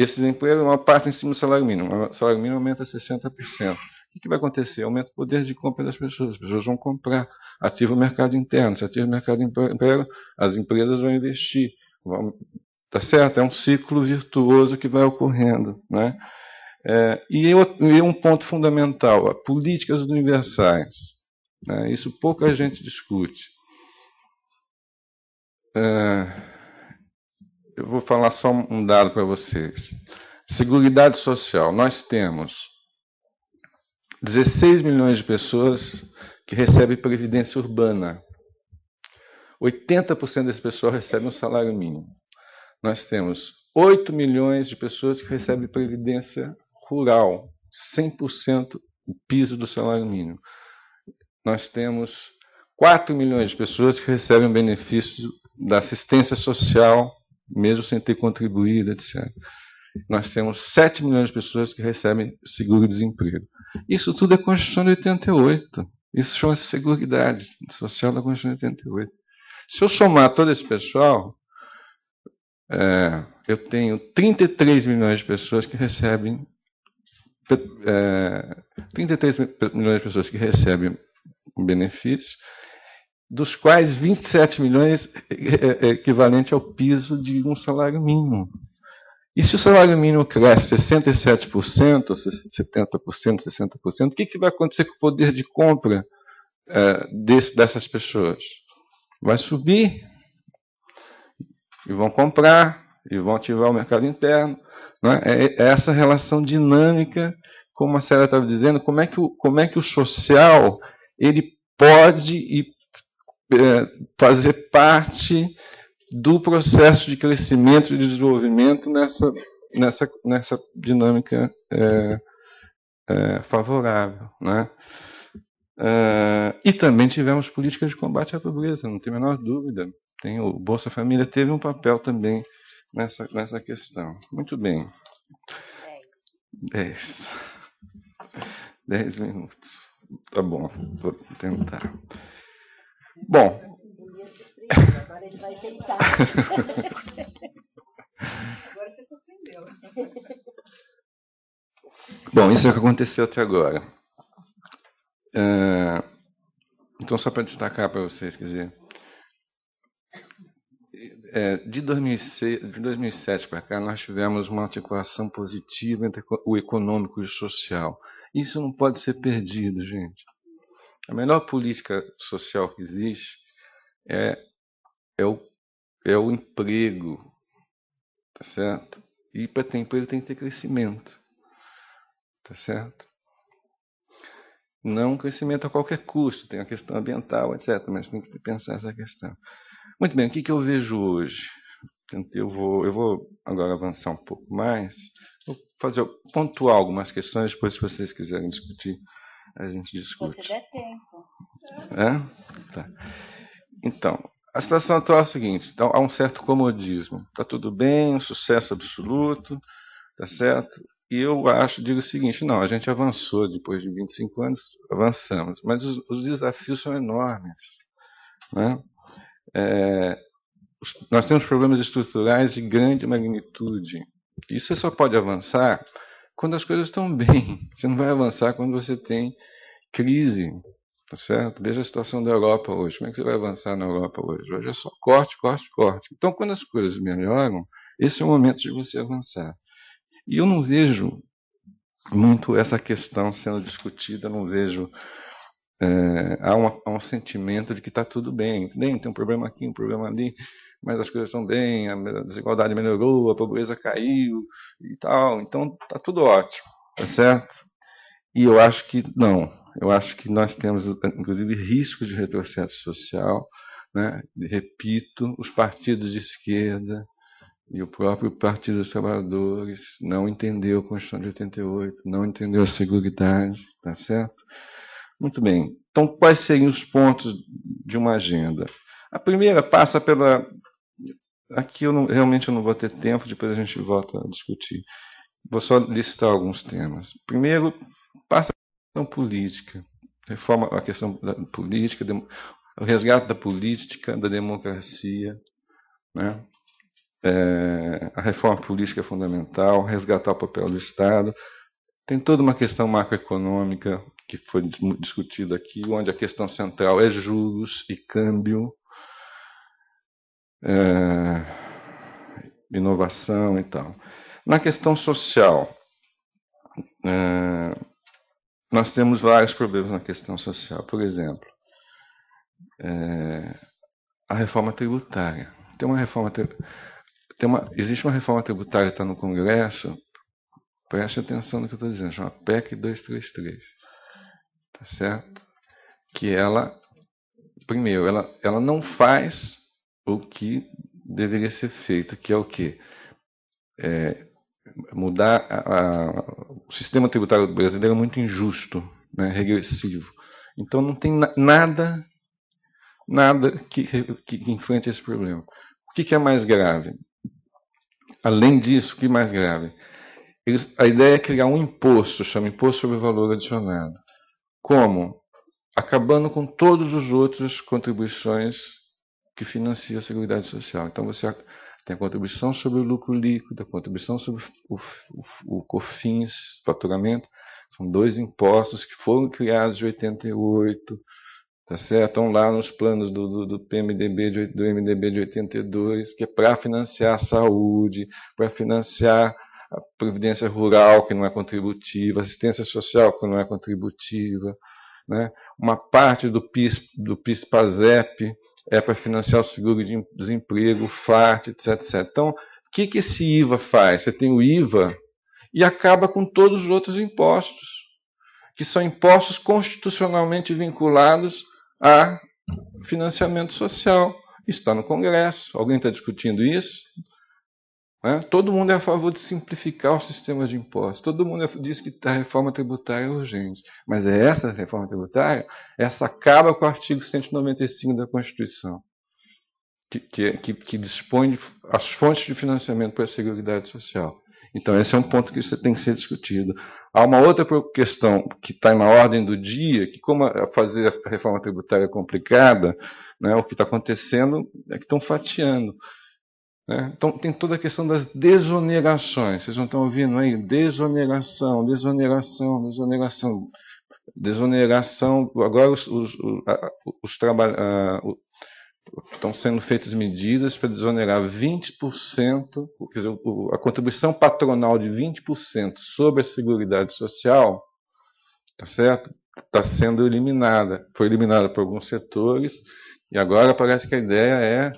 Esses empregos, uma parte em cima do salário mínimo. O salário mínimo aumenta 60%. O que vai acontecer? Aumenta o poder de compra das pessoas. As pessoas vão comprar. Ativa o mercado interno. Se ativa o mercado interno, as empresas vão investir. Tá certo? É um ciclo virtuoso que vai ocorrendo, né? E um ponto fundamental, políticas universais, né? Isso pouca gente discute. Eu vou falar só um dado para vocês. Seguridade social. Nós temos 16 milhões de pessoas que recebem previdência urbana. 80% desse pessoal recebem um salário mínimo. Nós temos 8 milhões de pessoas que recebem previdência rural, 100% o piso do salário mínimo. Nós temos 4 milhões de pessoas que recebem benefícios da assistência social, mesmo sem ter contribuído, etc. Nós temos 7 milhões de pessoas que recebem seguro-desemprego. Isso tudo é Constituição de 88. Isso chama-se Seguridade Social da Constituição de 88. Se eu somar todo esse pessoal, eu tenho 33 milhões de pessoas que recebem 33 milhões de pessoas que recebem benefícios, dos quais 27 milhões é equivalente ao piso de um salário mínimo. E se o salário mínimo cresce 67%, 70%, 60%, o que vai acontecer com o poder de compra dessas pessoas? Vai subir, e vão comprar, e vão ativar o mercado interno. Né? É essa relação dinâmica, como a Célia estava dizendo, como é que o social ele pode fazer parte do processo de crescimento e de desenvolvimento nessa dinâmica favorável, né? E também tivemos políticas de combate à pobreza, não tem a menor dúvida. O Bolsa Família teve um papel também nessa questão. Muito bem. 10 minutos. Tá bom, vou tentar. Bom. Agora ele vai tentar. Agora você surpreendeu. Bom, isso é o que aconteceu até agora. Então, só para destacar para vocês, quer dizer, de 2007 para cá, nós tivemos uma articulação positiva entre o econômico e o social. Isso não pode ser perdido, gente. A melhor política social que existe é o emprego, tá certo? E para ter emprego tem que ter crescimento. Tá certo? Não crescimento a qualquer custo, tem a questão ambiental, etc. Mas tem que pensar essa questão. Muito bem, o que eu vejo hoje? Eu vou agora avançar um pouco mais. Vou pontuar algumas questões, depois, se vocês quiserem discutir, a gente discute. Se der tempo. É? Tá. Então, a situação atual é a seguinte: então, há um certo comodismo. Está tudo bem, um sucesso absoluto, tá certo? E eu digo o seguinte: não, a gente avançou depois de 25 anos, avançamos, mas os desafios são enormes. Né? Nós temos problemas estruturais de grande magnitude. E você só pode avançar quando as coisas estão bem. Você não vai avançar quando você tem crise. Tá certo? Veja a situação da Europa hoje. Como é que você vai avançar na Europa hoje? Hoje é só corte, corte, corte. Então, quando as coisas melhoram, esse é o momento de você avançar. E eu não vejo muito essa questão sendo discutida, não vejo. Há um sentimento de que está tudo bem. Tem um problema aqui, um problema ali, mas as coisas estão bem, a desigualdade melhorou, a pobreza caiu e tal. Então, está tudo ótimo, tá certo? E eu acho que não. Eu acho que nós temos, inclusive, risco de retrocesso social. Né? Repito, os partidos de esquerda e o próprio Partido dos Trabalhadores não entendeu a Constituição de 88, não entendeu a Seguridade, tá certo? Muito bem. Então, quais seriam os pontos de uma agenda? A primeira passa pela... Aqui realmente eu não vou ter tempo, depois a gente volta a discutir. Vou só listar alguns temas. Primeiro, passa pela questão política. Reforma a questão da política, o resgate da política, da democracia. Né? A reforma política é fundamental, resgatar o papel do Estado. Tem toda uma questão macroeconômica que foi discutida aqui, onde a questão central é juros e câmbio, inovação e tal. Na questão social, nós temos vários problemas na questão social. Por exemplo, a reforma tributária. Existe uma reforma tributária que está no Congresso, preste atenção no que eu estou dizendo, chama PEC 233. Tá certo? Que primeiro, ela não faz o que deveria ser feito, que é o quê? Mudar o sistema tributário brasileiro é muito injusto, né? Regressivo. Então não tem nada que enfrente esse problema. O que é mais grave? Além disso, o que é mais grave? A ideia é criar um imposto, chama Imposto sobre Valor Adicionado. Como? Acabando com todas as outras contribuições que financiam a Seguridade Social. Então, você tem a contribuição sobre o lucro líquido, a contribuição sobre o COFINS, faturamento. São 2 impostos que foram criados em 88, tá certo? Estão lá nos planos do PMDB, do MDB de 82, que é para financiar a saúde, para financiar a previdência rural, que não é contributiva, assistência social, que não é contributiva. Né? Uma parte do PIS-PASEP é para financiar o seguro de desemprego, o FART, etc. Então, o que esse IVA faz? Você tem o IVA e acaba com todos os outros impostos, que são impostos constitucionalmente vinculados a financiamento social. Está no Congresso. Alguém está discutindo isso? Né? Todo mundo é a favor de simplificar o sistema de impostos. Todo mundo diz que a reforma tributária é urgente. Mas essa reforma tributária, essa acaba com o artigo 195 da Constituição, que dispõe as fontes de financiamento para a Seguridade Social. Então, esse é um ponto que tem que ser discutido. Há uma outra questão que está na ordem do dia, que como fazer a reforma tributária é complicada, né, o que está acontecendo é que estão fatiando. Então, tem toda a questão das desonerações. Vocês não estão ouvindo aí? Desoneração. Agora estão sendo feitas medidas para desonerar 20%, quer dizer, a contribuição patronal de 20% sobre a Seguridade Social, tá certo? Está sendo eliminada. Foi eliminada por alguns setores, e agora parece que a ideia é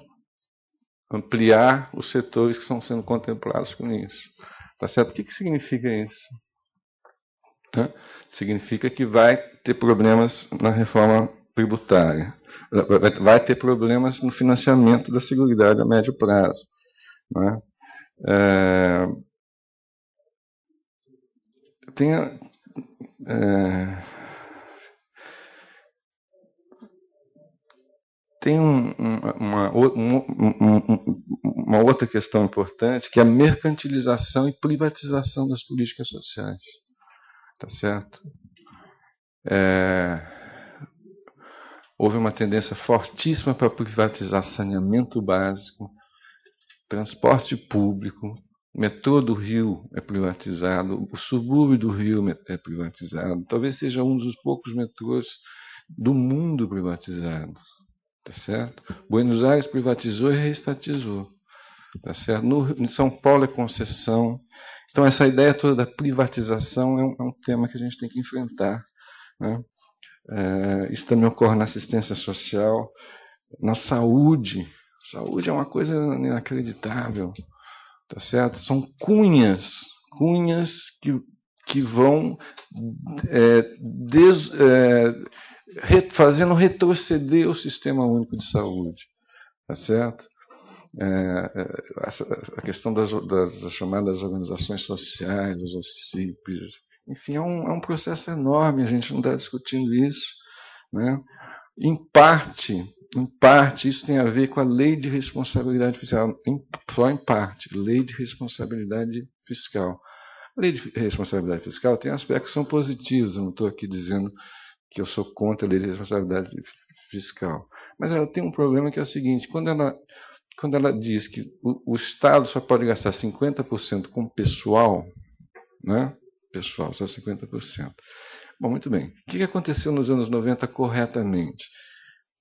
ampliar os setores que estão sendo contemplados com isso. Tá certo? O que significa isso? Significa que vai ter problemas na reforma tributária, vai ter problemas no financiamento da Seguridade a médio prazo. Né? Tem uma outra questão importante, que é a mercantilização e privatização das políticas sociais. Tá certo? Houve uma tendência fortíssima para privatizar saneamento básico, transporte público, o metrô do Rio é privatizado, o subúrbio do Rio é privatizado, talvez seja um dos poucos metrôs do mundo privatizado. Tá certo? Buenos Aires privatizou e reestatizou. Tá certo? Em São Paulo é concessão. Então, essa ideia toda da privatização é um tema que a gente tem que enfrentar. Né? Isso também ocorre na assistência social, na saúde. Saúde é uma coisa inacreditável. Tá certo? São cunhas que vão fazendo retroceder o Sistema Único de Saúde. Tá certo? A questão das chamadas organizações sociais, os OCIPs, enfim, é um processo enorme, a gente não está discutindo isso. Né? Em parte, isso tem a ver com a lei de responsabilidade fiscal, só em parte, lei de responsabilidade fiscal. A lei de responsabilidade fiscal tem aspectos que são positivos, eu não estou aqui dizendo que eu sou contra a lei de responsabilidade fiscal, mas ela tem um problema que é o seguinte, quando ela diz que o Estado só pode gastar 50% com pessoal, né? Pessoal, só 50%. Bom, muito bem. O que aconteceu nos anos 90 corretamente?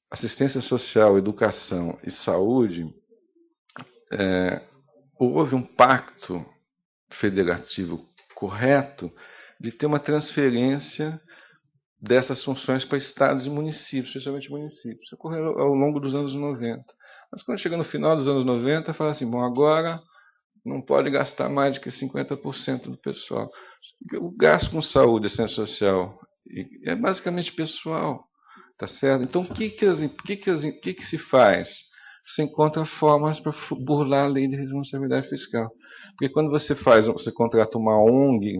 Assistência social, educação e saúde, houve um pacto federativo correto de ter uma transferência dessas funções para estados e municípios, especialmente municípios. Isso ocorreu ao longo dos anos 90. Mas quando chega no final dos anos 90, fala assim, bom, agora não pode gastar mais do que 50% do pessoal. O gasto com saúde e assistência social é basicamente pessoal, tá certo? Então, o que se faz? Você encontra formas para burlar a lei de responsabilidade fiscal. Porque quando você contrata uma ONG,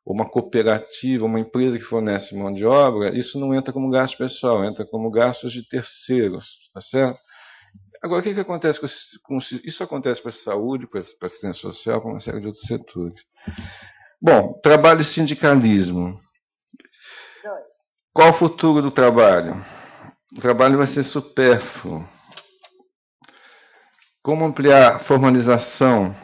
uma cooperativa, uma empresa que fornece mão de obra, isso não entra como gasto pessoal, entra como gastos de terceiros, tá certo? Agora, o que acontece com isso? Acontece para a saúde, para a assistência social, para uma série de outros setores. Bom, trabalho e sindicalismo. Qual o futuro do trabalho? O trabalho vai ser supérfluo. Como ampliar a formalização?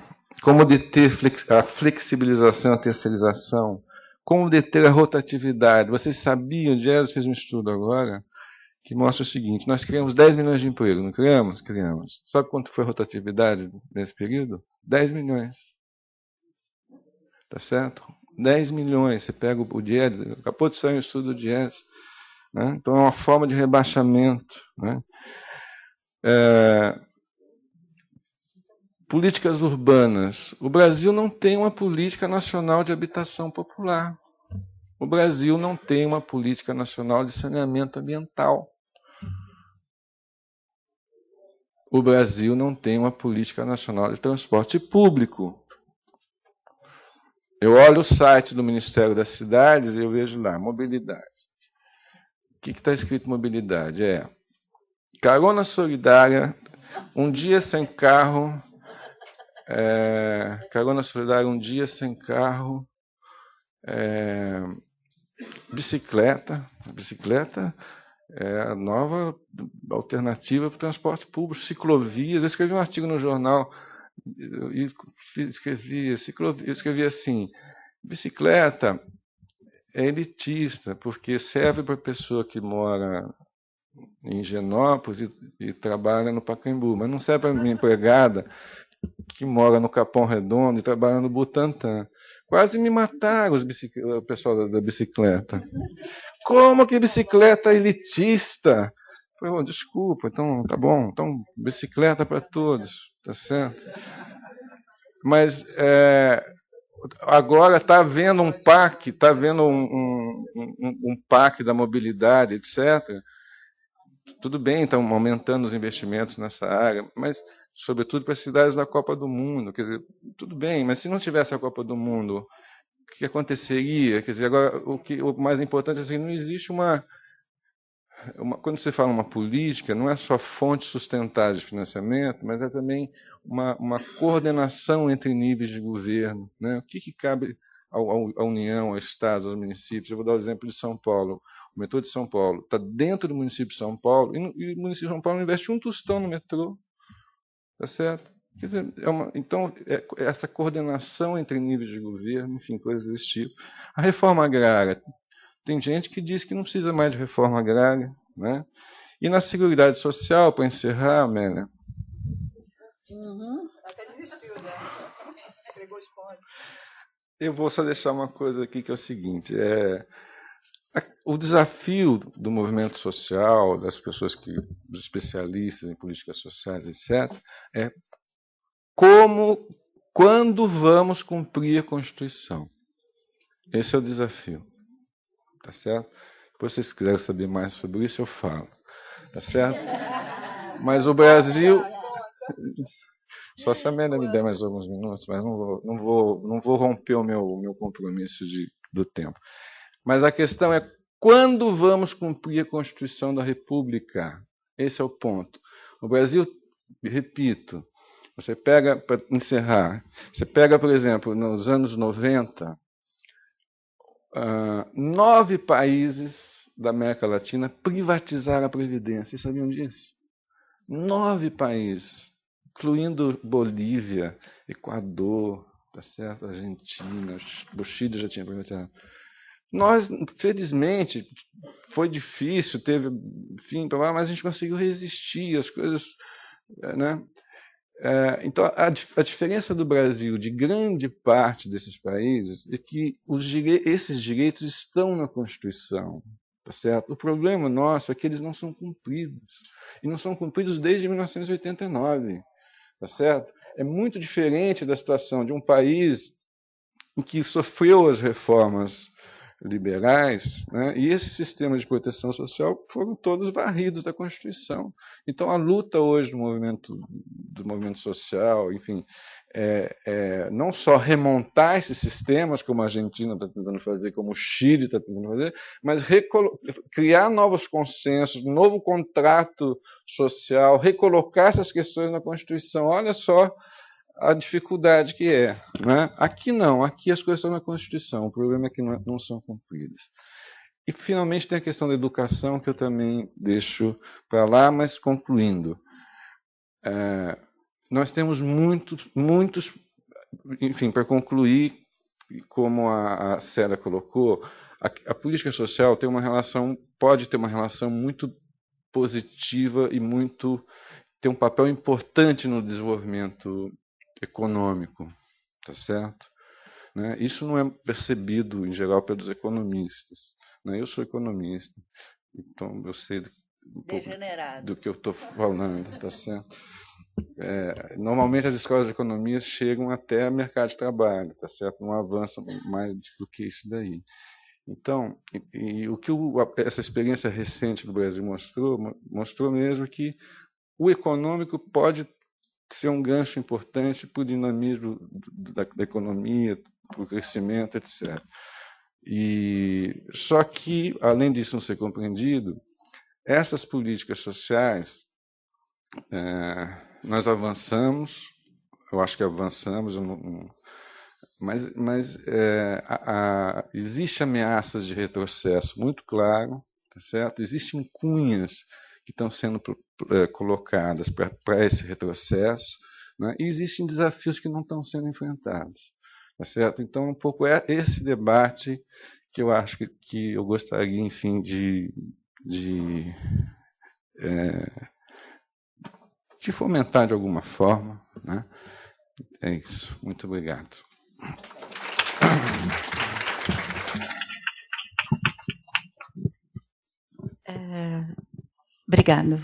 Como deter a flexibilização e a terceirização? Como deter a rotatividade? Vocês sabiam, o Jazz fez um estudo agora, que mostra o seguinte, nós criamos 10 milhões de emprego, não criamos? Criamos. Sabe quanto foi a rotatividade nesse período? 10 milhões. Tá certo? 10 milhões. Você pega o Jazz, acabou de sair um estudo do Jazz. Né? Então é uma forma de rebaixamento. Né? Políticas urbanas. O Brasil não tem uma política nacional de habitação popular. O Brasil não tem uma política nacional de saneamento ambiental. O Brasil não tem uma política nacional de transporte público. Eu olho o site do Ministério das Cidades e eu vejo lá, mobilidade. O que está escrito mobilidade? Carona solidária, um dia sem carro, carona solidária, um dia sem carro, bicicleta. Bicicleta é a nova alternativa para o transporte público, ciclovias. Eu escrevi um artigo no jornal e escrevi assim, bicicleta é elitista, porque serve para a pessoa que mora em Higienópolis e trabalha no Pacaembu, mas não serve para a minha empregada que mora no Capão Redondo e trabalha no Butantã. Quase me mataram o pessoal da bicicleta. Como que bicicleta elitista? Falei, oh, desculpa, então tá bom, então bicicleta para todos, tá certo? Mas agora está havendo um parque, está havendo um parque da mobilidade, etc. Tudo bem, estão aumentando os investimentos nessa área, mas sobretudo para as cidades da Copa do Mundo. Quer dizer, tudo bem, mas se não tivesse a Copa do Mundo, o que aconteceria? Quer dizer, agora o mais importante é assim, não existe quando você fala uma política, não é só fontes sustentáveis de financiamento, mas é também uma coordenação entre níveis de governo. Né? O que cabe à União, aos estados, aos municípios? Eu vou dar o exemplo de São Paulo. O metrô de São Paulo está dentro do município de São Paulo e o município de São Paulo não investe um tostão no metrô. Tá certo? Quer dizer, então, essa coordenação entre níveis de governo, enfim, coisas desse tipo. A reforma agrária. Tem gente que diz que não precisa mais de reforma agrária. Né? E na Seguridade Social, para encerrar, Amélia. Até desistiu, né? Pegou os pontos. Eu vou só deixar uma coisa aqui que é o seguinte: o desafio do movimento social, das pessoas dos especialistas em políticas sociais, etc., é quando vamos cumprir a Constituição. Esse é o desafio. Tá certo? Depois, se vocês quiserem saber mais sobre isso, eu falo. Tá certo? Mas o Brasil... Só se a Amélia me der mais alguns minutos, mas não vou romper o meu compromisso do tempo. Mas a questão é quando vamos cumprir a Constituição da República? Esse é o ponto. O Brasil, repito, você pega, para encerrar, você pega, por exemplo, nos anos 90, 9 países da América Latina privatizaram a Previdência. Vocês sabiam disso? 9 países, incluindo Bolívia, Equador, tá certo? Argentina, o Chile já tinha privatizado. Nós, felizmente, foi difícil, teve, enfim, mas a gente conseguiu resistir, as coisas, né? Então, a diferença do Brasil de grande parte desses países é que esses direitos estão na Constituição, tá certo? O problema nosso é que eles não são cumpridos, e não são cumpridos desde 1989, tá certo? É muito diferente da situação de um país em que sofreu as reformas liberais, né? E esses sistemas de proteção social foram todos varridos da Constituição. Então, a luta hoje do movimento social, enfim, não só remontar esses sistemas, como a Argentina está tentando fazer, como o Chile está tentando fazer, mas criar novos consensos, novo contrato social, recolocar essas questões na Constituição. Olha só a dificuldade que é. Né? Aqui não, aqui as coisas estão na Constituição, o problema é que não são cumpridas. E, finalmente, tem a questão da educação, que eu também deixo para lá, mas concluindo. Nós temos muitos, enfim, para concluir, como a Célia colocou, a política social pode ter uma relação muito positiva e tem um papel importante no desenvolvimento econômico, tá certo? Né? Isso não é percebido, em geral, pelos economistas. Né? Eu sou economista, então eu sei um pouco do que eu estou falando, tá certo? Normalmente as escolas de economia chegam até o mercado de trabalho, tá certo? Não avançam mais do que isso daí. Então, o que essa experiência recente do Brasil mostrou mesmo que o econômico pode ser um gancho importante para o dinamismo da economia, para o crescimento, etc. Só que, além disso não ser compreendido, essas políticas sociais, nós avançamos, eu acho que avançamos, mas existe ameaças de retrocesso muito claro, tá certo? Existem cunhas que estão sendo colocadas para esse retrocesso, né? E existem desafios que não estão sendo enfrentados, tá certo? Então, um pouco esse debate que eu acho que eu gostaria, enfim, de fomentar de alguma forma, né? É isso. Muito obrigado. Obrigado,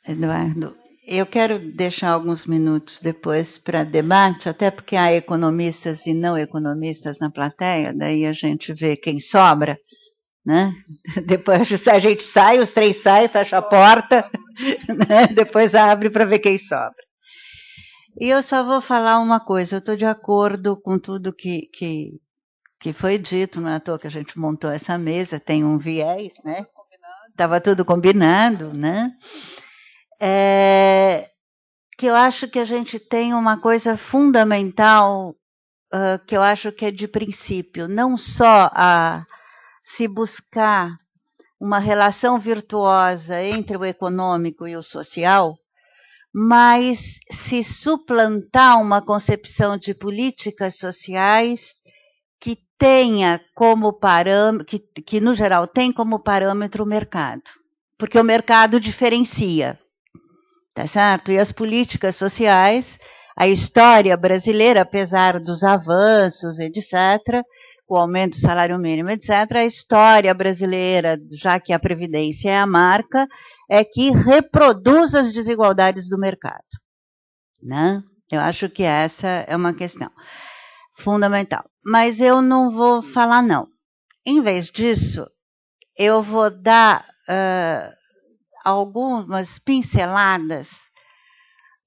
Eduardo. Eu quero deixar alguns minutos depois para debate, até porque há economistas e não economistas na plateia, daí a gente vê quem sobra, né? Depois a gente sai, os três saem, fecha a porta, né? Depois abre para ver quem sobra. E eu só vou falar uma coisa, eu estou de acordo com tudo que foi dito, não é à toa que a gente montou essa mesa, tem um viés, né? Estava tudo combinado, né? Que eu acho que a gente tem uma coisa fundamental, que eu acho que é de princípio, não só a se buscar uma relação virtuosa entre o econômico e o social, mas se suplantar uma concepção de políticas sociais que tenha como parâmetro, que no geral tem como parâmetro o mercado, porque o mercado diferencia, tá certo? E as políticas sociais, a história brasileira, apesar dos avanços, etc., o aumento do salário mínimo, etc., a história brasileira, já que a Previdência é a marca, é que reproduz as desigualdades do mercado, né? Eu acho que essa é uma questão fundamental. Mas eu não vou falar, não. Em vez disso, eu vou dar algumas pinceladas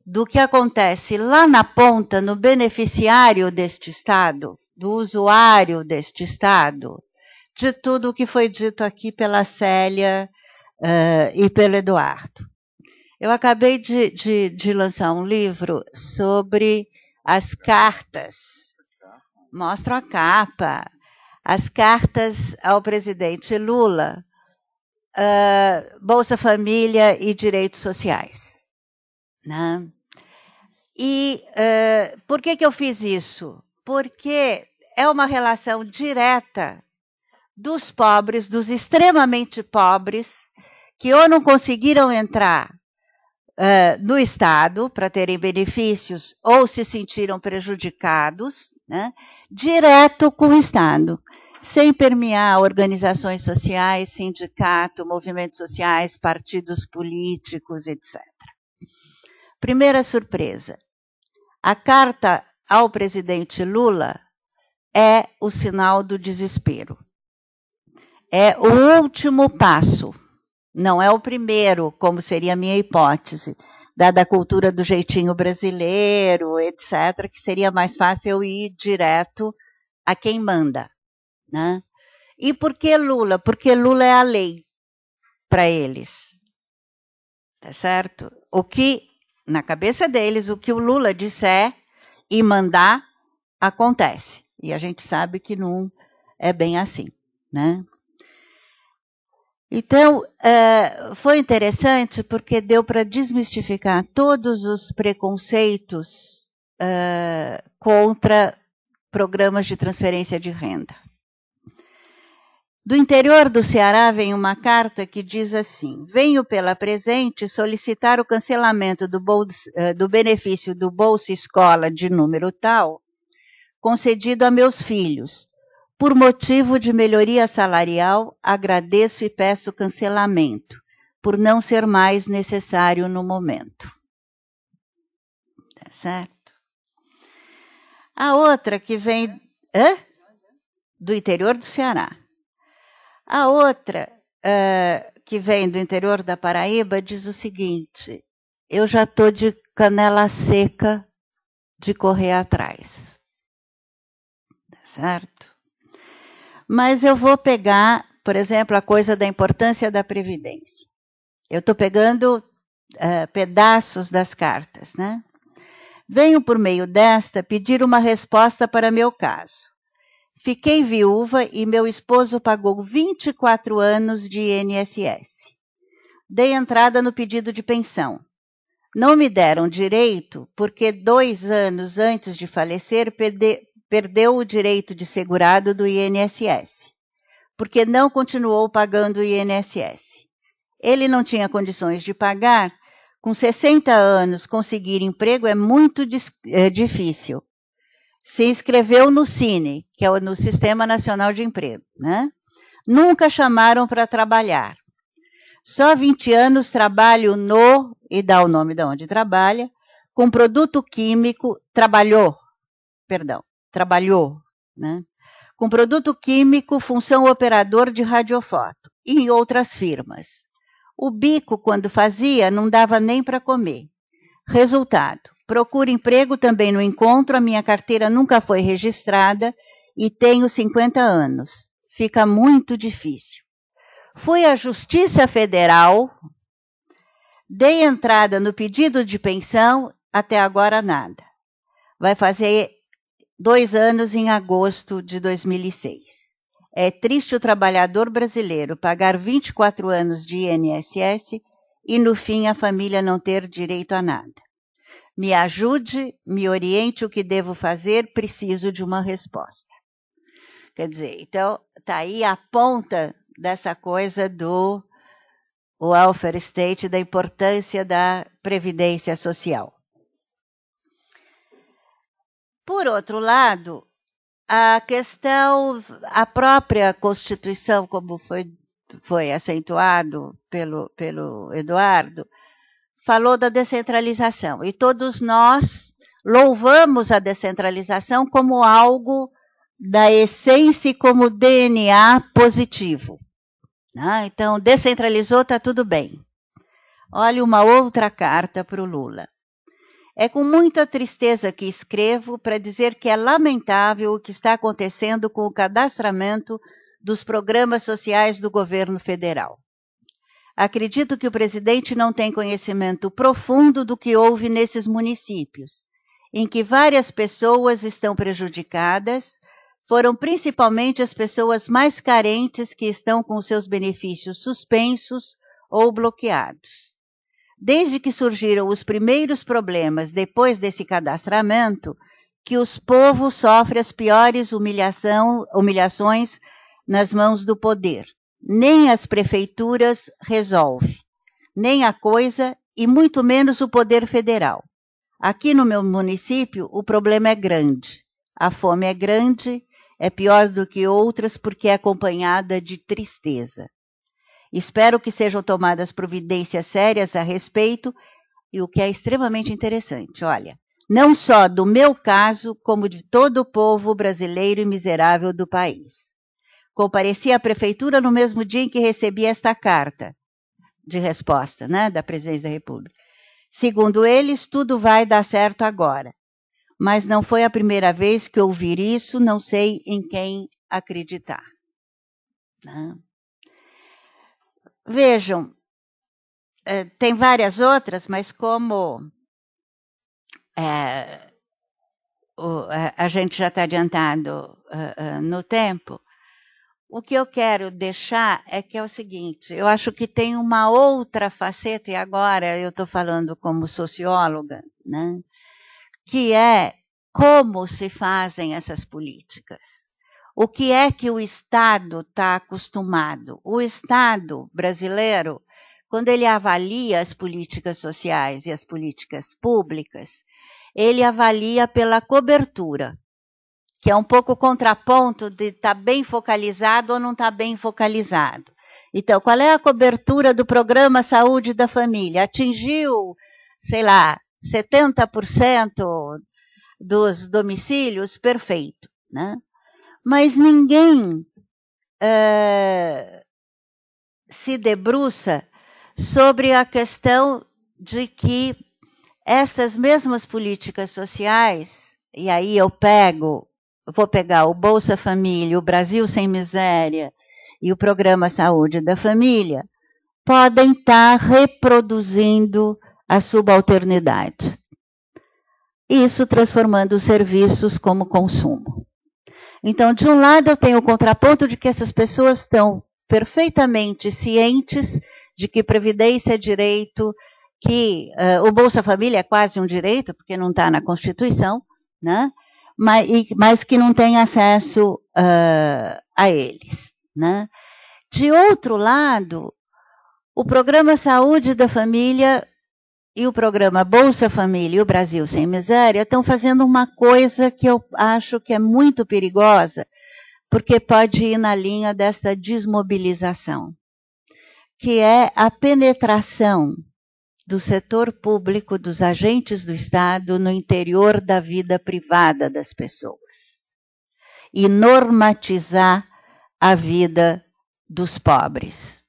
do que acontece lá na ponta, no beneficiário deste Estado, do usuário deste Estado, de tudo o que foi dito aqui pela Célia e pelo Eduardo. Eu acabei de lançar um livro sobre as cartas, mostro a capa, as cartas ao presidente Lula, Bolsa Família e direitos sociais, né? E por que eu fiz isso? Porque é uma relação direta dos pobres, dos extremamente pobres, que ou não conseguiram entrar no Estado para terem benefícios ou se sentiram prejudicados, né, direto com o Estado, sem permear organizações sociais, sindicato, movimentos sociais, partidos políticos, etc. Primeira surpresa, a carta ao presidente Lula é o sinal do desespero. É o último passo, não é o primeiro, como seria a minha hipótese, dada a cultura do jeitinho brasileiro, etc., que seria mais fácil eu ir direto a quem manda, né? E por que Lula? Porque Lula é a lei para eles, tá certo? O que, na cabeça deles, o que o Lula disser e mandar, acontece. E a gente sabe que não é bem assim, né? Então, foi interessante porque deu para desmistificar todos os preconceitos contra programas de transferência de renda. Do interior do Ceará vem uma carta que diz assim: venho pela presente solicitar o cancelamento do benefício do Bolsa Escola de número tal, concedido a meus filhos. Por motivo de melhoria salarial, agradeço e peço cancelamento, por não ser mais necessário no momento. Tá certo? A outra que vem do interior do Ceará. A outra que vem do interior da Paraíba diz o seguinte: eu já estou de canela seca de correr atrás. Tá certo? Mas eu vou pegar, por exemplo, a coisa da importância da Previdência. Eu estou pegando pedaços das cartas, né? Venho, por meio desta, pedir uma resposta para meu caso. Fiquei viúva e meu esposo pagou 24 anos de INSS. Dei entrada no pedido de pensão. Não me deram direito porque 2 anos antes de falecer perdeu o direito de segurado do INSS, porque não continuou pagando o INSS. Ele não tinha condições de pagar. Com 60 anos, conseguir emprego é muito difícil. Se inscreveu no Cine, que é no Sistema Nacional de Emprego, né? Nunca chamaram para trabalhar. Só 20 anos trabalho e dá o nome de onde trabalha, com produto químico, trabalhou, né? Com produto químico, função operador de radiofoto, e em outras firmas. O bico, quando fazia, não dava nem para comer. Resultado, procuro emprego, também não encontro, a minha carteira nunca foi registrada e tenho 50 anos. Fica muito difícil. Fui à Justiça Federal, dei entrada no pedido de pensão, até agora nada. Vai fazer 2 anos em agosto de 2006. É triste o trabalhador brasileiro pagar 24 anos de INSS e, no fim, a família não ter direito a nada. Me ajude, me oriente o que devo fazer, preciso de uma resposta. Quer dizer, então, está aí a ponta dessa coisa do welfare state, da importância da previdência social. Por outro lado, a questão, a própria Constituição, como foi acentuado pelo Eduardo, falou da descentralização. E todos nós louvamos a descentralização como algo da essência e como DNA positivo. Então, descentralizou, está tudo bem. Olha uma outra carta para o Lula. É com muita tristeza que escrevo para dizer que é lamentável o que está acontecendo com o cadastramento dos programas sociais do governo federal. Acredito que o presidente não tem conhecimento profundo do que houve nesses municípios, em que várias pessoas estão prejudicadas. Foram principalmente as pessoas mais carentes que estão com seus benefícios suspensos ou bloqueados. Desde que surgiram os primeiros problemas depois desse cadastramento, que os povos sofrem as piores humilhações nas mãos do poder. Nem as prefeituras resolvem, nem a coisa e muito menos o poder federal. Aqui no meu município o problema é grande, a fome é grande, é pior do que outras porque é acompanhada de tristeza. Espero que sejam tomadas providências sérias a respeito, e o que é extremamente interessante, olha, não só do meu caso, como de todo o povo brasileiro e miserável do país. Compareci à prefeitura no mesmo dia em que recebi esta carta de resposta, da Presidência da República. Segundo eles, tudo vai dar certo agora. Mas não foi a primeira vez que ouvir isso, não sei em quem acreditar. Vejam, tem várias outras, mas como a gente já está adiantado no tempo, o que eu quero deixar é que é o seguinte, eu acho que tem uma outra faceta, e agora eu estou falando como socióloga, que é como se fazem essas políticas. O que é que o Estado está acostumado? O Estado brasileiro, quando ele avalia as políticas sociais e as políticas públicas, ele avalia pela cobertura, que é um pouco o contraponto de estar bem focalizado ou não estar bem focalizado. Então, qual é a cobertura do Programa Saúde da Família? Atingiu, 70% dos domicílios, perfeito, Mas ninguém se debruça sobre a questão de que essas mesmas políticas sociais, e aí vou pegar o Bolsa Família, o Brasil Sem Miséria e o Programa Saúde da Família, podem estar reproduzindo a subalternidade. Isso transformando os serviços como consumo. Então, de um lado, eu tenho o contraponto de que essas pessoas estão perfeitamente cientes de que previdência é direito, que o Bolsa Família é quase um direito, porque não está na Constituição, mas que não tem acesso a eles. De outro lado, o Programa Saúde da Família e o programa Bolsa Família e o Brasil Sem Miséria estão fazendo uma coisa que eu acho que é muito perigosa, porque pode ir na linha desta desmobilização, que é a penetração do setor público, dos agentes do Estado, no interior da vida privada das pessoas. E normatizar a vida dos pobres.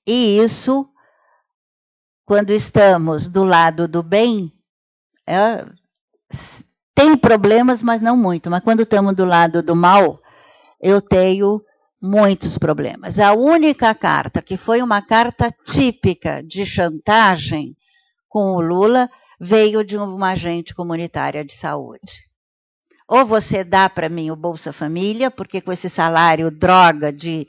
E isso, quando estamos do lado do bem, tem problemas, mas não muito. Mas quando estamos do lado do mal, eu tenho muitos problemas. A única carta, que foi uma carta típica de chantagem com o Lula, veio de uma agente comunitária de saúde. Ou você dá para mim o Bolsa Família, porque com esse salário droga de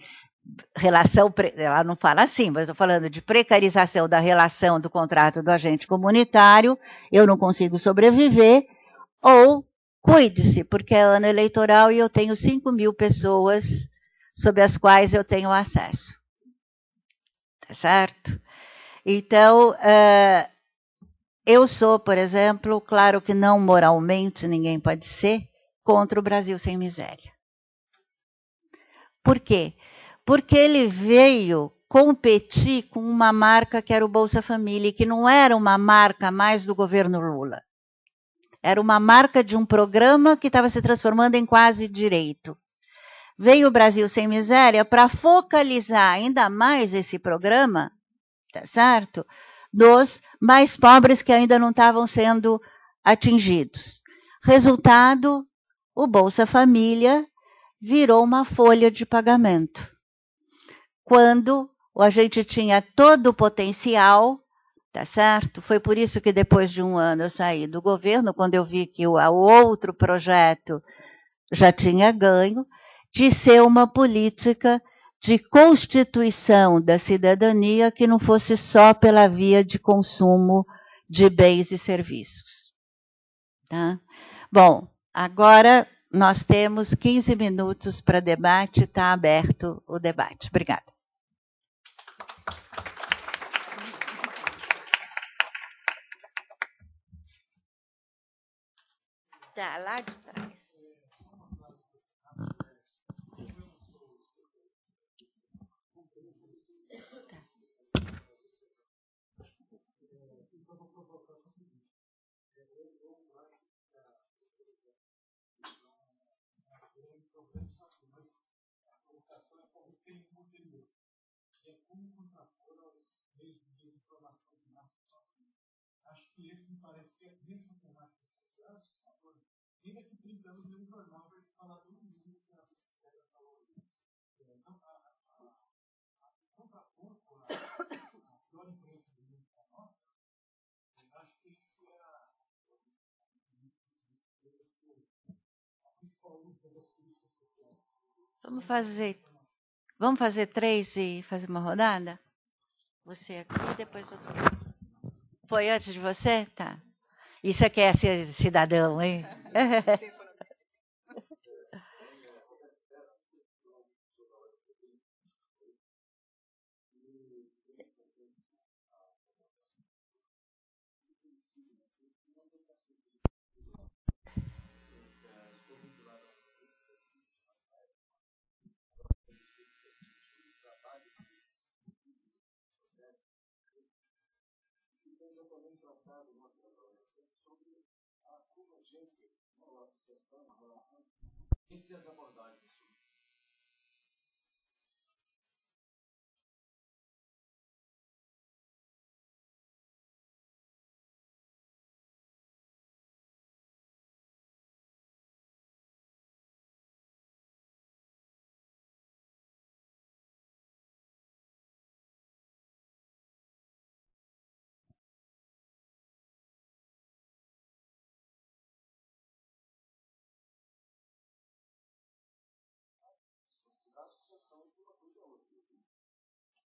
relação, ela não fala assim, mas estou falando de precarização da relação do contrato do agente comunitário, eu não consigo sobreviver, ou cuide-se, porque é ano eleitoral e eu tenho 5.000 pessoas sobre as quais eu tenho acesso. Tá certo? Então, eu sou, por exemplo, claro que não moralmente, ninguém pode ser, contra o Brasil Sem Miséria. Por quê? Porque ele veio competir com uma marca que era o Bolsa Família, que não era uma marca mais do governo Lula. Era uma marca de um programa que estava se transformando em quase direito. Veio o Brasil Sem Miséria para focalizar ainda mais esse programa, tá certo? Dos mais pobres que ainda não estavam sendo atingidos. Resultado, o Bolsa Família virou uma folha de pagamento. Quando a gente tinha todo o potencial, tá certo? Foi por isso que depois de um ano eu saí do governo, quando eu vi que o outro projeto já tinha ganho, de ser uma política de constituição da cidadania que não fosse só pela via de consumo de bens e serviços. Tá? Bom, agora nós temos 15 minutos para debate, está aberto o debate. Obrigada. Tá, lá de trás. Acho que esse me parece que é bênção temática social. Ainda que 30 anos nenhum jornal vai falar todo mundo que a Célia falou. Então, a contraponto, a pior influência do mundo para nós, acho que isso é a principal luta das políticas sociais. Vamos fazer 3 e fazer uma rodada? Você aqui, depois outro. Foi antes de você? Tá. Isso aqui é ser cidadão, hein? Exatamente tratado na apresentação sobre a convergência na associação, na relação entre as abordagens.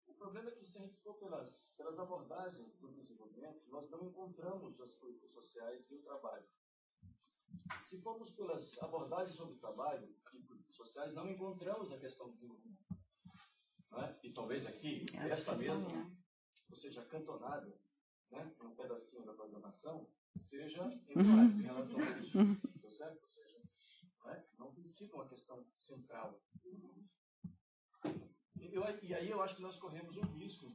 O problema é que se a gente for pelas abordagens do desenvolvimento, nós não encontramos as políticas sociais e o trabalho. Se formos pelas abordagens sobre o trabalho e políticas sociais, não encontramos a questão do desenvolvimento. Não é? E talvez aqui, esta mesa, ou seja, cantonada, né, um pedacinho da programação, seja em relação a isso. Certo? Ou seja, não tem sido uma questão central. E aí eu acho que nós corremos um risco.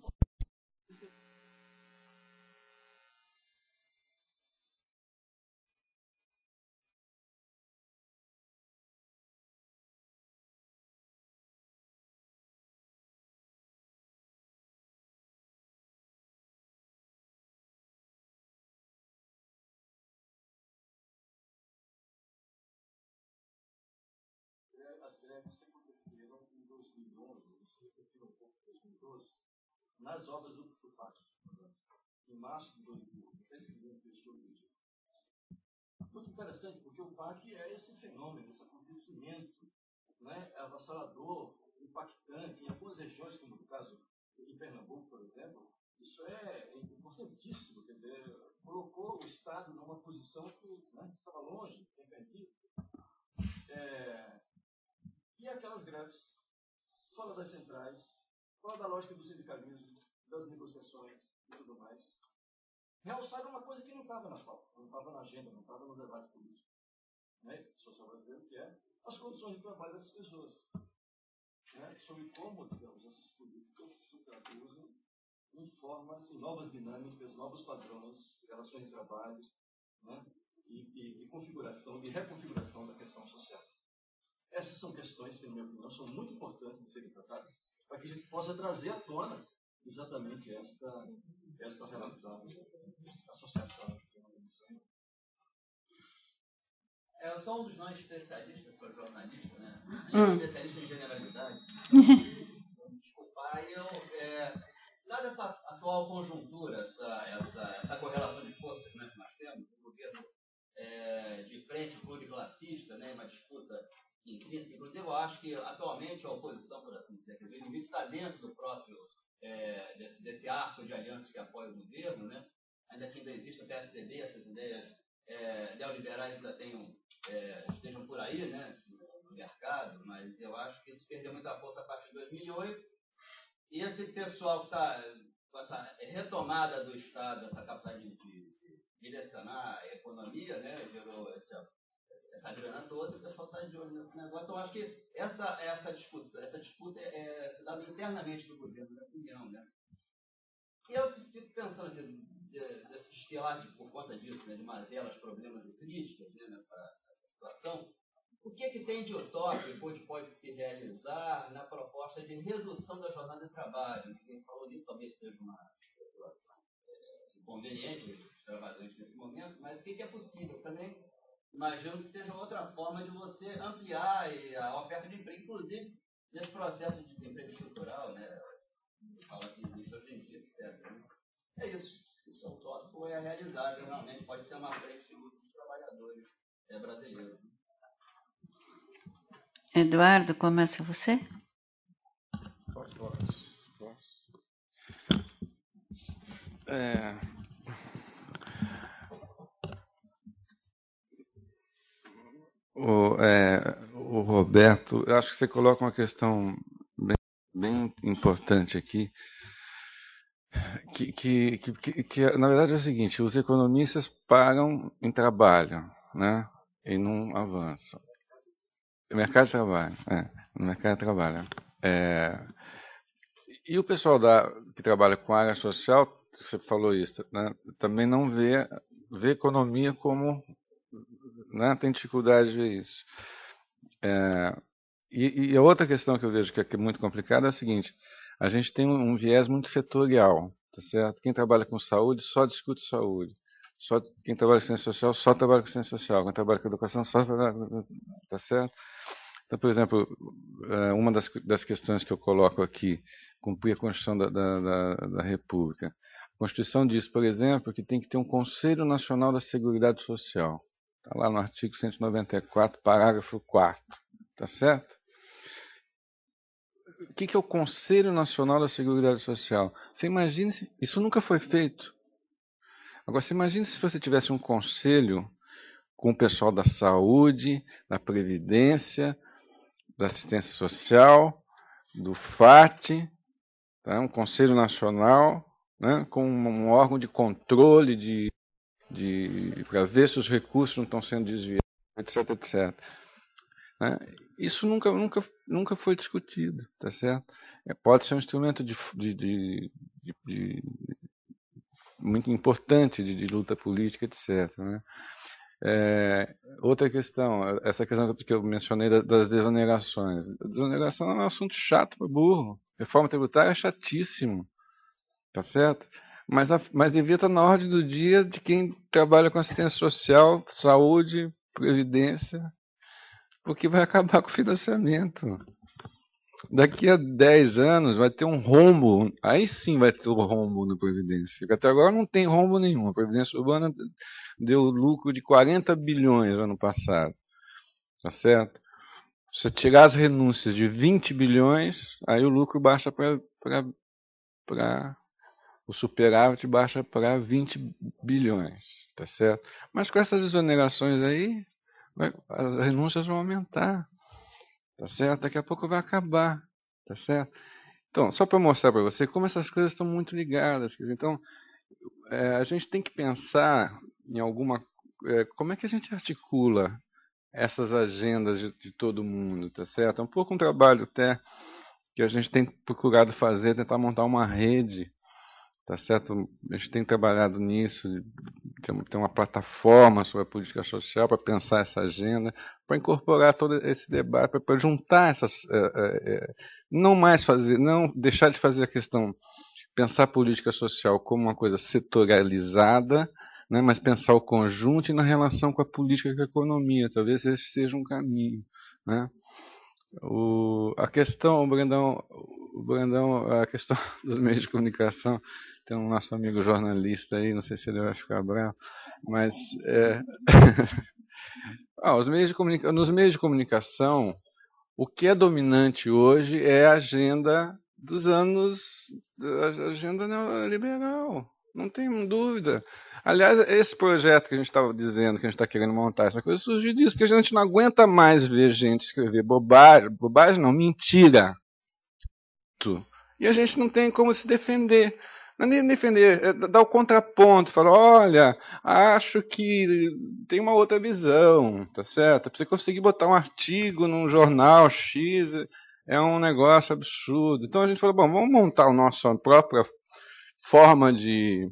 As greves que aconteceram em 2011, isso refletiu um pouco em 2012, nas obras do PAC, em março de 2000, esse que fechou o dia. Muito interessante, porque o PAC é esse fenômeno, esse acontecimento, né, avassalador, impactante, em algumas regiões, como no caso em Pernambuco, por exemplo, isso é importantíssimo, quer dizer, colocou o Estado numa posição que, né, estava longe, defendido. E aquelas greves, fora das centrais, fora da lógica do sindicalismo, das negociações e tudo mais, realçaram uma coisa que não estava na pauta, não estava na agenda, não estava no debate político, né, social brasileiro, que é as condições de trabalho dessas pessoas. Né, sobre como, digamos, essas políticas se traduzem em formas, em novas dinâmicas, novos padrões, relações de trabalho, né, e configuração, de reconfiguração da questão social. Essas são questões que, na minha opinião, são muito importantes de serem tratadas para que a gente possa trazer à tona exatamente esta relação, associação. Eu sou um dos não especialistas, sou jornalista, né? Especialista em generalidade. Desculpar, dada essa atual conjuntura, essa correlação de forças, né, que nós temos, o governo de frente pluriclassista, né, uma disputa intrínseca, inclusive eu acho que atualmente a oposição, por assim dizer, o inimigo está dentro do próprio, desse arco de alianças que apoia o governo, né? Ainda que ainda exista o PSDB, essas ideias neoliberais ainda estejam por aí, né, no mercado, mas eu acho que isso perdeu muita força a partir de 2008, e esse pessoal que está com essa retomada do Estado, essa capacidade de direcionar a economia, né, gerou essa grana toda, o pessoal está de olho nesse negócio. Então, acho que essa disputa é se dada internamente do governo, na minha opinião, né? E eu fico pensando desse desfilar por conta disso, né, de mazelas, problemas e críticas, né, nessa situação, o que tem de utópico que pode se realizar na proposta de redução da jornada de trabalho? Quem falou nisso talvez seja uma especulação inconveniente, extravagante nesse momento, mas o que é possível também? Imagino que seja outra forma de você ampliar a oferta de emprego, inclusive nesse processo de desemprego estrutural, né? Fala que existe hoje em dia, etc. Né? É isso. Isso é utópico, é realizável, realmente pode ser uma frente dos trabalhadores brasileiros. Eduardo, começa você? Posso. O Roberto, eu acho que você coloca uma questão bem importante aqui, que na verdade é o seguinte: os economistas param em trabalho, né, e não avançam. No mercado de trabalho, no mercado de trabalho. E o pessoal que trabalha com a área social, você falou isso, né, também não vê economia como, né, tem dificuldade de ver isso. E a outra questão que eu vejo que é muito complicada é a seguinte: a gente tem um viés muito setorial, tá certo? Quem trabalha com saúde só discute saúde. Quem trabalha com ciência social só trabalha com ciência social. Quem trabalha com educação só trabalha com... Tá certo? Então, por exemplo, uma das questões que eu coloco aqui, cumprir a Constituição da República. A Constituição diz, por exemplo, que tem que ter um Conselho Nacional da Seguridade Social. Está lá no artigo 194, parágrafo 4º. Tá certo? O que é o Conselho Nacional da Seguridade Social? Você imagina se... Isso nunca foi feito. Agora, você imagina se você tivesse um conselho com o pessoal da saúde, da previdência, da assistência social, do FAT, tá? Um conselho nacional, né, com um órgão de controle para ver se os recursos não estão sendo desviados, etc, etc. né? Isso nunca foi discutido, tá certo? Pode ser um instrumento muito importante de luta política, etc. Né? Outra questão, essa questão que eu mencionei das desonerações. A desoneração é um assunto chato para burro. Reforma tributária é chatíssimo, tá certo? Mas devia estar na ordem do dia de quem trabalha com assistência social, saúde, previdência, porque vai acabar com o financiamento. Daqui a 10 anos vai ter um rombo, aí sim vai ter um rombo na Previdência. Porque até agora não tem rombo nenhum. A Previdência Urbana deu lucro de 40 bilhões no ano passado. Tá certo? Se você tirar as renúncias de 20 bilhões, aí o lucro baixa para o superávit baixa para 20 bilhões. Tá certo? Mas com essas exonerações aí, as renúncias vão aumentar. Tá certo? Daqui a pouco vai acabar. Tá certo? Então, só para mostrar para você como essas coisas estão muito ligadas. Então, a gente tem que pensar em como é que a gente articula essas agendas de todo mundo, tá certo? É um pouco um trabalho até que a gente tem procurado fazer, tentar montar uma rede, tá certo? A gente tem trabalhado nisso, tem uma plataforma sobre a política social para pensar essa agenda, para incorporar todo esse debate, para juntar essas, não deixar de fazer a questão, pensar a política social como uma coisa setorializada, né, mas pensar o conjunto e na relação com a política e com a economia, talvez esse seja um caminho, né? A questão, o Brandão, a questão dos meios de comunicação, tem um nosso amigo jornalista aí, não sei se ele vai ficar bravo, mas nos meios de comunicação, o que é dominante hoje é a agenda a agenda neoliberal, não tem dúvida. Aliás, esse projeto que a gente estava dizendo, que a gente está querendo montar, essa coisa surgiu disso, porque a gente não aguenta mais ver gente escrever bobagem não, mentira. E a gente não tem como se defender. Não é nem defender, é dar o contraponto, falar, olha, acho que tem uma outra visão, tá certo? Para você conseguir botar um artigo num jornal X, é um negócio absurdo. Então a gente falou, bom, vamos montar a nossa própria forma de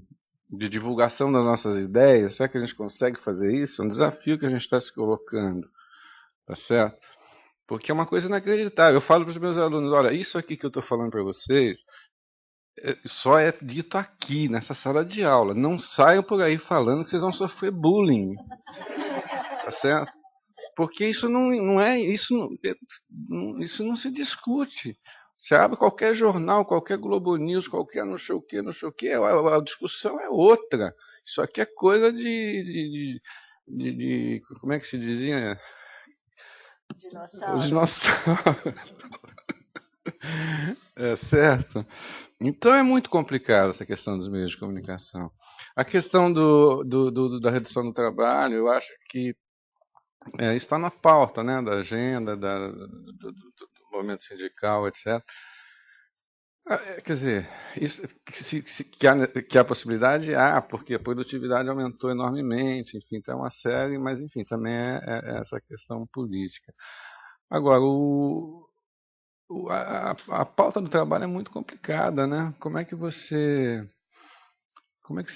divulgação das nossas ideias. Será que a gente consegue fazer isso? É um desafio que a gente está se colocando, tá certo? Porque é uma coisa inacreditável. Eu falo para os meus alunos, olha, isso aqui que eu estou falando para vocês só é dito aqui, nessa sala de aula. Não saiam por aí falando que vocês vão sofrer bullying. Tá certo? Porque isso não é, isso não se discute. Você abre qualquer jornal, qualquer Globo News, qualquer não sei o que, a discussão é outra. Isso aqui é coisa de como é que se dizia? Dinossauro. Os dinossauros. É certo? Então é muito complicado essa questão dos meios de comunicação. A questão da redução do trabalho, eu acho que está na pauta, né, da agenda, do movimento sindical, etc. Quer dizer, isso, que há possibilidade, porque a produtividade aumentou enormemente, enfim, tem uma série, mas enfim, também é essa questão política. Agora, a pauta do trabalho é muito complicada, né? Como é que você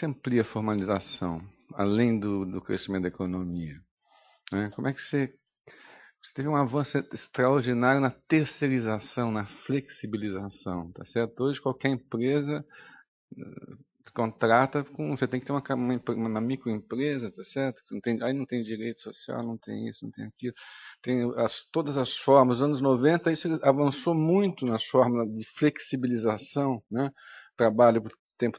amplia a formalização, além do crescimento da economia? Né? Como é que você teve um avanço extraordinário na terceirização, na flexibilização, tá certo? Hoje qualquer empresa contrata você tem que ter uma microempresa, tá certo? Aí não tem direito social, não tem isso, não tem aquilo. Tem todas as formas. Nos anos 90 isso avançou muito nas formas de flexibilização, né? Trabalho por tempo,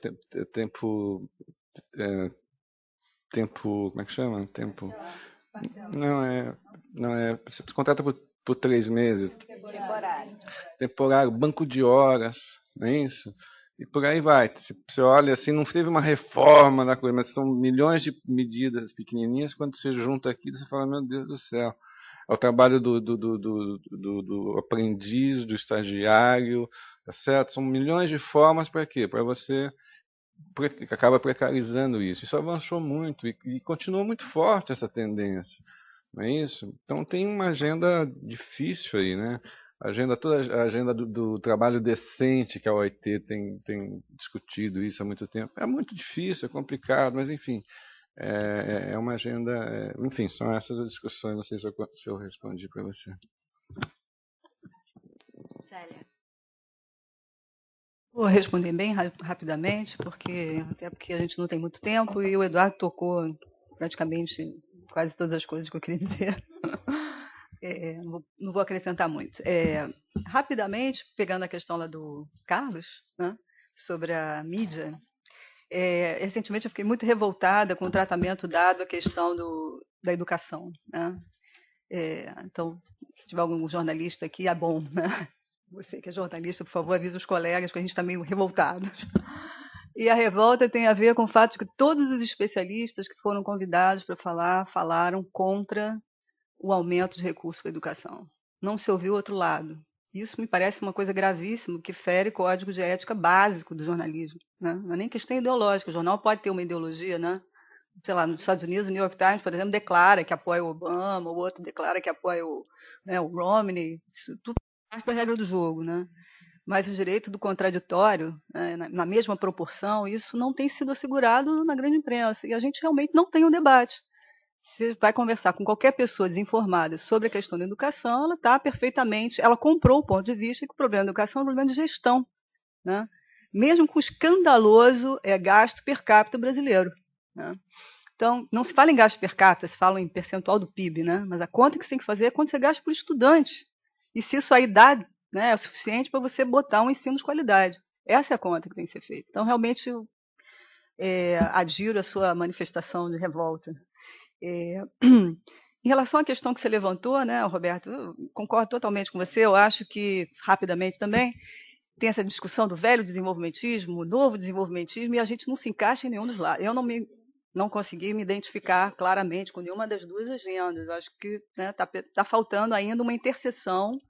como é que chama? Tempo. Não é. Você contrata por 3 meses. Temporário, banco de horas, não é isso? E por aí vai. Você olha assim, não teve uma reforma da coisa, mas são milhões de medidas pequenininhas. Quando você junta aqui, você fala, meu Deus do céu. É o trabalho do aprendiz, do estagiário, tá certo? São milhões de formas para quê? Para você acaba precarizando isso. Isso avançou muito e continua muito forte essa tendência, não é isso? Então tem uma agenda difícil aí, né? Toda a agenda do trabalho decente, que a OIT tem discutido isso há muito tempo. É muito difícil, é complicado, mas enfim, é uma agenda. Enfim, são essas as discussões. Não sei se eu respondi para você. Célia. Vou responder bem rapidamente, até porque a gente não tem muito tempo e o Eduardo tocou praticamente quase todas as coisas que eu queria dizer. Não vou acrescentar muito. Rapidamente, pegando a questão lá do Carlos, né, sobre a mídia, recentemente eu fiquei muito revoltada com o tratamento dado à questão da educação, né? Então, se tiver algum jornalista aqui, é bom, né? Você que é jornalista, por favor, avise os colegas, porque a gente está meio revoltados. E a revolta tem a ver com o fato de que todos os especialistas que foram convidados para falar, falaram contra o aumento de recursos para a educação. Não se ouviu o outro lado. Isso me parece uma coisa gravíssima, que fere código de ética básico do jornalismo, né? Não é nem questão ideológica. O jornal pode ter uma ideologia, né? Sei lá, nos Estados Unidos, o New York Times, por exemplo, declara que apoia o Obama, o outro declara que apoia o Romney. Isso tudo parte da regra do jogo, né? Mas o direito do contraditório, né, na mesma proporção, isso não tem sido assegurado na grande imprensa. E a gente realmente não tem um debate. Você vai conversar com qualquer pessoa desinformada sobre a questão da educação, ela está perfeitamente, ela comprou o ponto de vista que o problema da educação é um problema de gestão, né? Mesmo com o escandaloso gasto per capita brasileiro, né? Então, não se fala em gasto per capita, se fala em percentual do PIB, né? Mas a conta que você tem que fazer é quanto você gasta por estudante. E se isso aí dá, né, é o suficiente para você botar um ensino de qualidade. Essa é a conta que tem que ser feita. Então, realmente, eu adiro a sua manifestação de revolta. Em relação à questão que você levantou, né, Roberto, eu concordo totalmente com você. Eu acho que, rapidamente também, tem essa discussão do velho desenvolvimentismo, o novo desenvolvimentismo, e a gente não se encaixa em nenhum dos lados. Eu não consegui me identificar claramente com nenhuma das duas agendas. Eu acho que tá faltando ainda uma interseção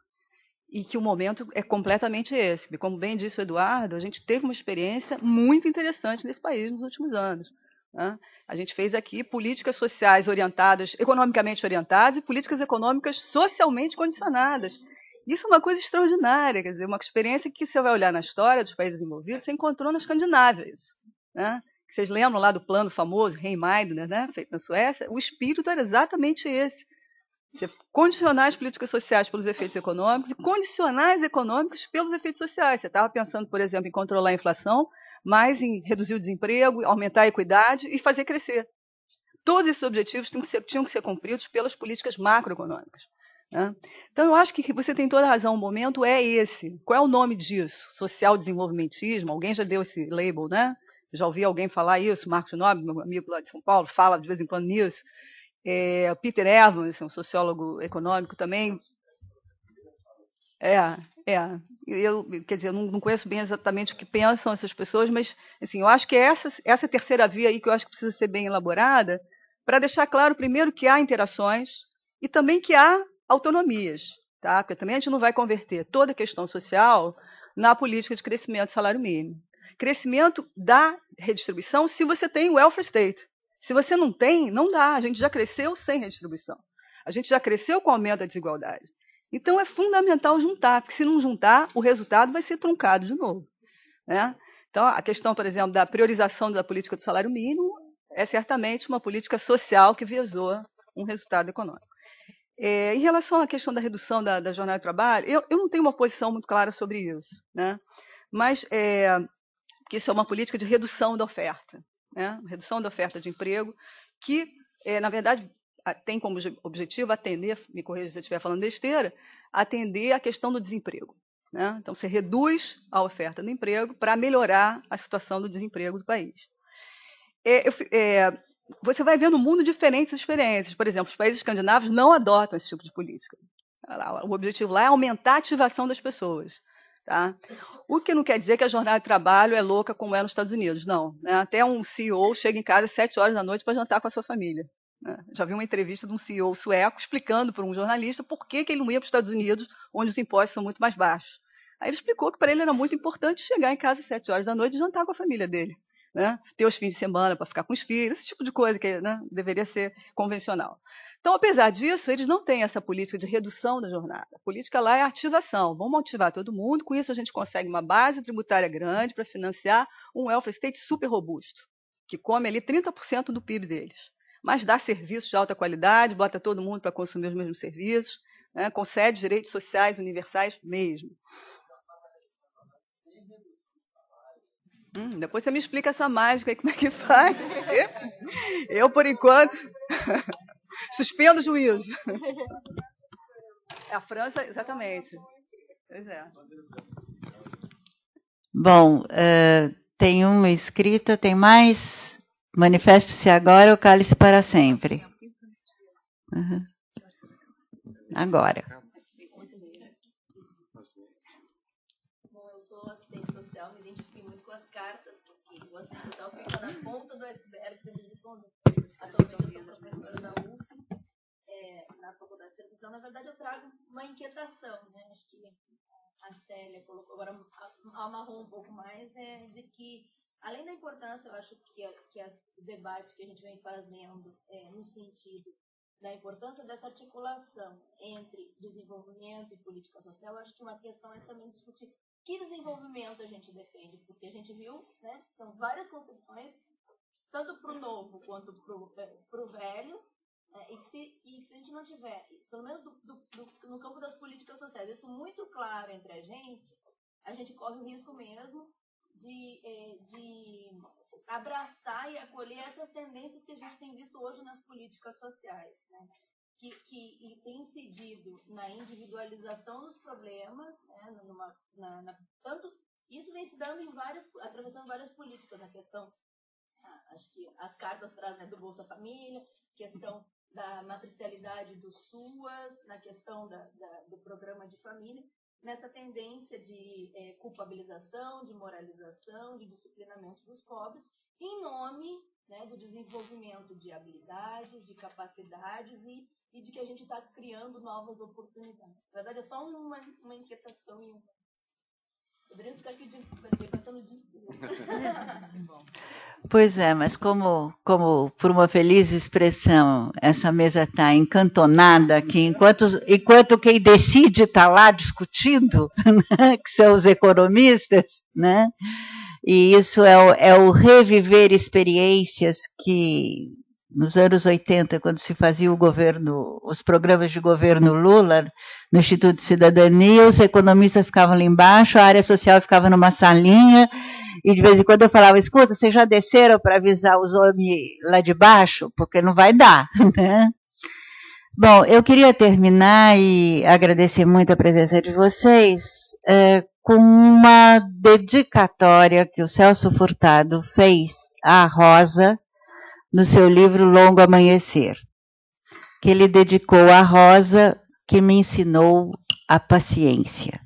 e que o momento é completamente esse. Como bem disse o Eduardo, a gente teve uma experiência muito interessante nesse país nos últimos anos, né? A gente fez aqui políticas sociais orientadas, economicamente orientadas, e políticas econômicas socialmente condicionadas. Isso é uma coisa extraordinária, quer dizer, uma experiência que você vai olhar na história dos países desenvolvidos, você encontrou na Escandinávia isso, né? Vocês lembram lá do plano famoso, Reinmeidner, né, feito na Suécia? O espírito era exatamente esse. Você condicionar as políticas sociais pelos efeitos econômicos e condicionar as econômicas pelos efeitos sociais. Você estava pensando, por exemplo, em controlar a inflação, mas em reduzir o desemprego, aumentar a equidade e fazer crescer. Todos esses objetivos tinham que ser cumpridos pelas políticas macroeconômicas, né? Então, eu acho que você tem toda a razão, o momento é esse. Qual é o nome disso? Social-desenvolvimentismo? Alguém já deu esse label, né? Já ouvi alguém falar isso, Marcos Nobre, meu amigo lá de São Paulo, fala de vez em quando nisso. Peter Evans, um sociólogo econômico também. Quer dizer, eu não conheço bem exatamente o que pensam essas pessoas, mas assim, eu acho que essa terceira via aí que eu acho que precisa ser bem elaborada, para deixar claro, primeiro, que há interações e também que há autonomias, tá? Porque também a gente não vai converter toda a questão social na política de crescimento do salário mínimo. Crescimento da redistribuição se você tem o welfare state. Se você não tem, não dá. A gente já cresceu sem redistribuição. A gente já cresceu com o aumento da desigualdade. Então, é fundamental juntar, porque se não juntar, o resultado vai ser truncado de novo, né? Então, a questão, por exemplo, da priorização da política do salário mínimo é certamente uma política social que visou um resultado econômico. Em relação à questão da redução da jornada de trabalho, eu não tenho uma posição muito clara sobre isso, né? Mas que isso é uma política de redução da oferta, né? Redução da oferta de emprego, que, na verdade, tem como objetivo atender, me corrija se eu estiver falando besteira, atender a questão do desemprego, né? Então, você reduz a oferta do emprego para melhorar a situação do desemprego do país. Você vai ver no mundo diferentes experiências. Por exemplo, os países escandinavos não adotam esse tipo de política. O objetivo lá é aumentar a ativação das pessoas, tá? O que não quer dizer que a jornada de trabalho é louca como é nos Estados Unidos, não, né? Até um CEO chega em casa às 7 horas da noite para jantar com a sua família, né? Já vi uma entrevista de um CEO sueco explicando para um jornalista por que ele não ia para os Estados Unidos, onde os impostos são muito mais baixos. Aí ele explicou que para ele era muito importante chegar em casa às 7 horas da noite e jantar com a família dele, né? Ter os fins de semana para ficar com os filhos, esse tipo de coisa que, né, deveria ser convencional. Então, apesar disso, eles não têm essa política de redução da jornada. A política lá é ativação. Vamos ativar todo mundo, com isso a gente consegue uma base tributária grande para financiar um welfare state super robusto, que come ali 30% do PIB deles. Mas dá serviços de alta qualidade, bota todo mundo para consumir os mesmos serviços, né, concede direitos sociais universais mesmo. Depois você me explica essa mágica aí, como é que faz. Eu por enquanto, suspendo o juízo. É a França, exatamente. Pois é. Bom, tem uma escrita, tem mais? Manifeste-se agora ou cale-se para sempre? Uhum. Agora. Bom, eu sou assistente social, me identifiquei muito com as cartas, porque o assistente social fica na ponta do iceberg para responder. Atualmente eu sou professora da UF, na Faculdade de Ciência Social. Na verdade, eu trago uma inquietação, né? Acho que a Célia colocou, agora amarrou um pouco mais, de que, além da importância, eu acho que o debate que a gente vem fazendo no sentido da importância dessa articulação entre desenvolvimento e política social, eu acho que uma questão é também discutir que desenvolvimento a gente defende, porque a gente viu, né, são várias concepções, tanto para o novo quanto para o velho, e que se a gente não tiver, pelo menos no campo das políticas sociais, isso muito claro entre a gente corre o risco mesmo de abraçar e acolher essas tendências que a gente tem visto hoje nas políticas sociais, né? Que tem incidido na individualização dos problemas, né? Tanto isso vem se dando atravessando várias políticas, na questão, acho que as cartas trazem, né, do Bolsa Família, questão da matricialidade do SUAS, na questão do programa de família, nessa tendência de culpabilização, de moralização, de disciplinamento dos pobres, em nome, né, do desenvolvimento de habilidades, de capacidades e de que a gente está criando novas oportunidades. Na verdade, é só uma inquietação e poderíamos ficar aqui debatendo o dia inteiro. Pois é, mas como por uma feliz expressão, essa mesa está encantonada aqui, enquanto quem decide está lá discutindo, né, que são os economistas, né? E isso é o reviver experiências que, nos anos 80, quando se fazia os programas de governo Lula, no Instituto de Cidadania, os economistas ficavam lá embaixo, a área social ficava numa salinha, e de vez em quando eu falava, escuta, vocês já desceram para avisar os homens lá de baixo? Porque não vai dar, né? Bom, eu queria terminar e agradecer muito a presença de vocês com uma dedicatória que o Celso Furtado fez à Rosa no seu livro Longo Amanhecer, que ele dedicou à Rosa, que me ensinou a paciência,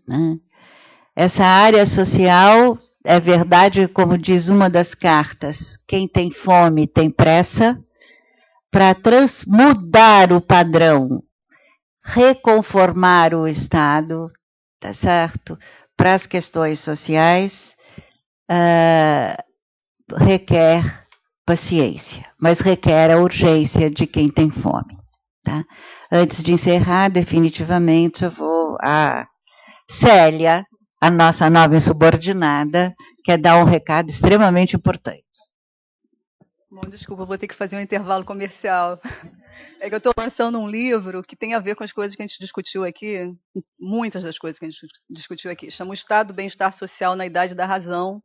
né? Essa área social, é verdade, como diz uma das cartas, quem tem fome tem pressa, para mudar o padrão, reconformar o Estado, tá certo? Para as questões sociais, requer paciência, mas requer a urgência de quem tem fome, tá? Antes de encerrar, definitivamente, eu vou a Célia, a nossa nova insubordinada, quer dar um recado extremamente importante. Bom, desculpa, vou ter que fazer um intervalo comercial. É que eu estou lançando um livro que tem a ver com as coisas que a gente discutiu aqui, muitas das coisas que a gente discutiu aqui. Chama O Estado do Bem-Estar Social na Idade da Razão.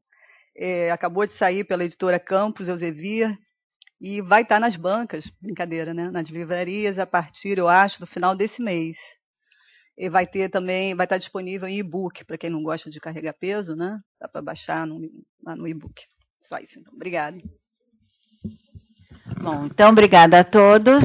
Acabou de sair pela editora Campos Elsevier e vai estar nas bancas, brincadeira, né? Nas livrarias a partir, eu acho, do final desse mês. E vai estar disponível em e-book, para quem não gosta de carregar peso, né? Dá para baixar lá no e-book. Só isso, então. Obrigada. Bom, então, obrigada a todos.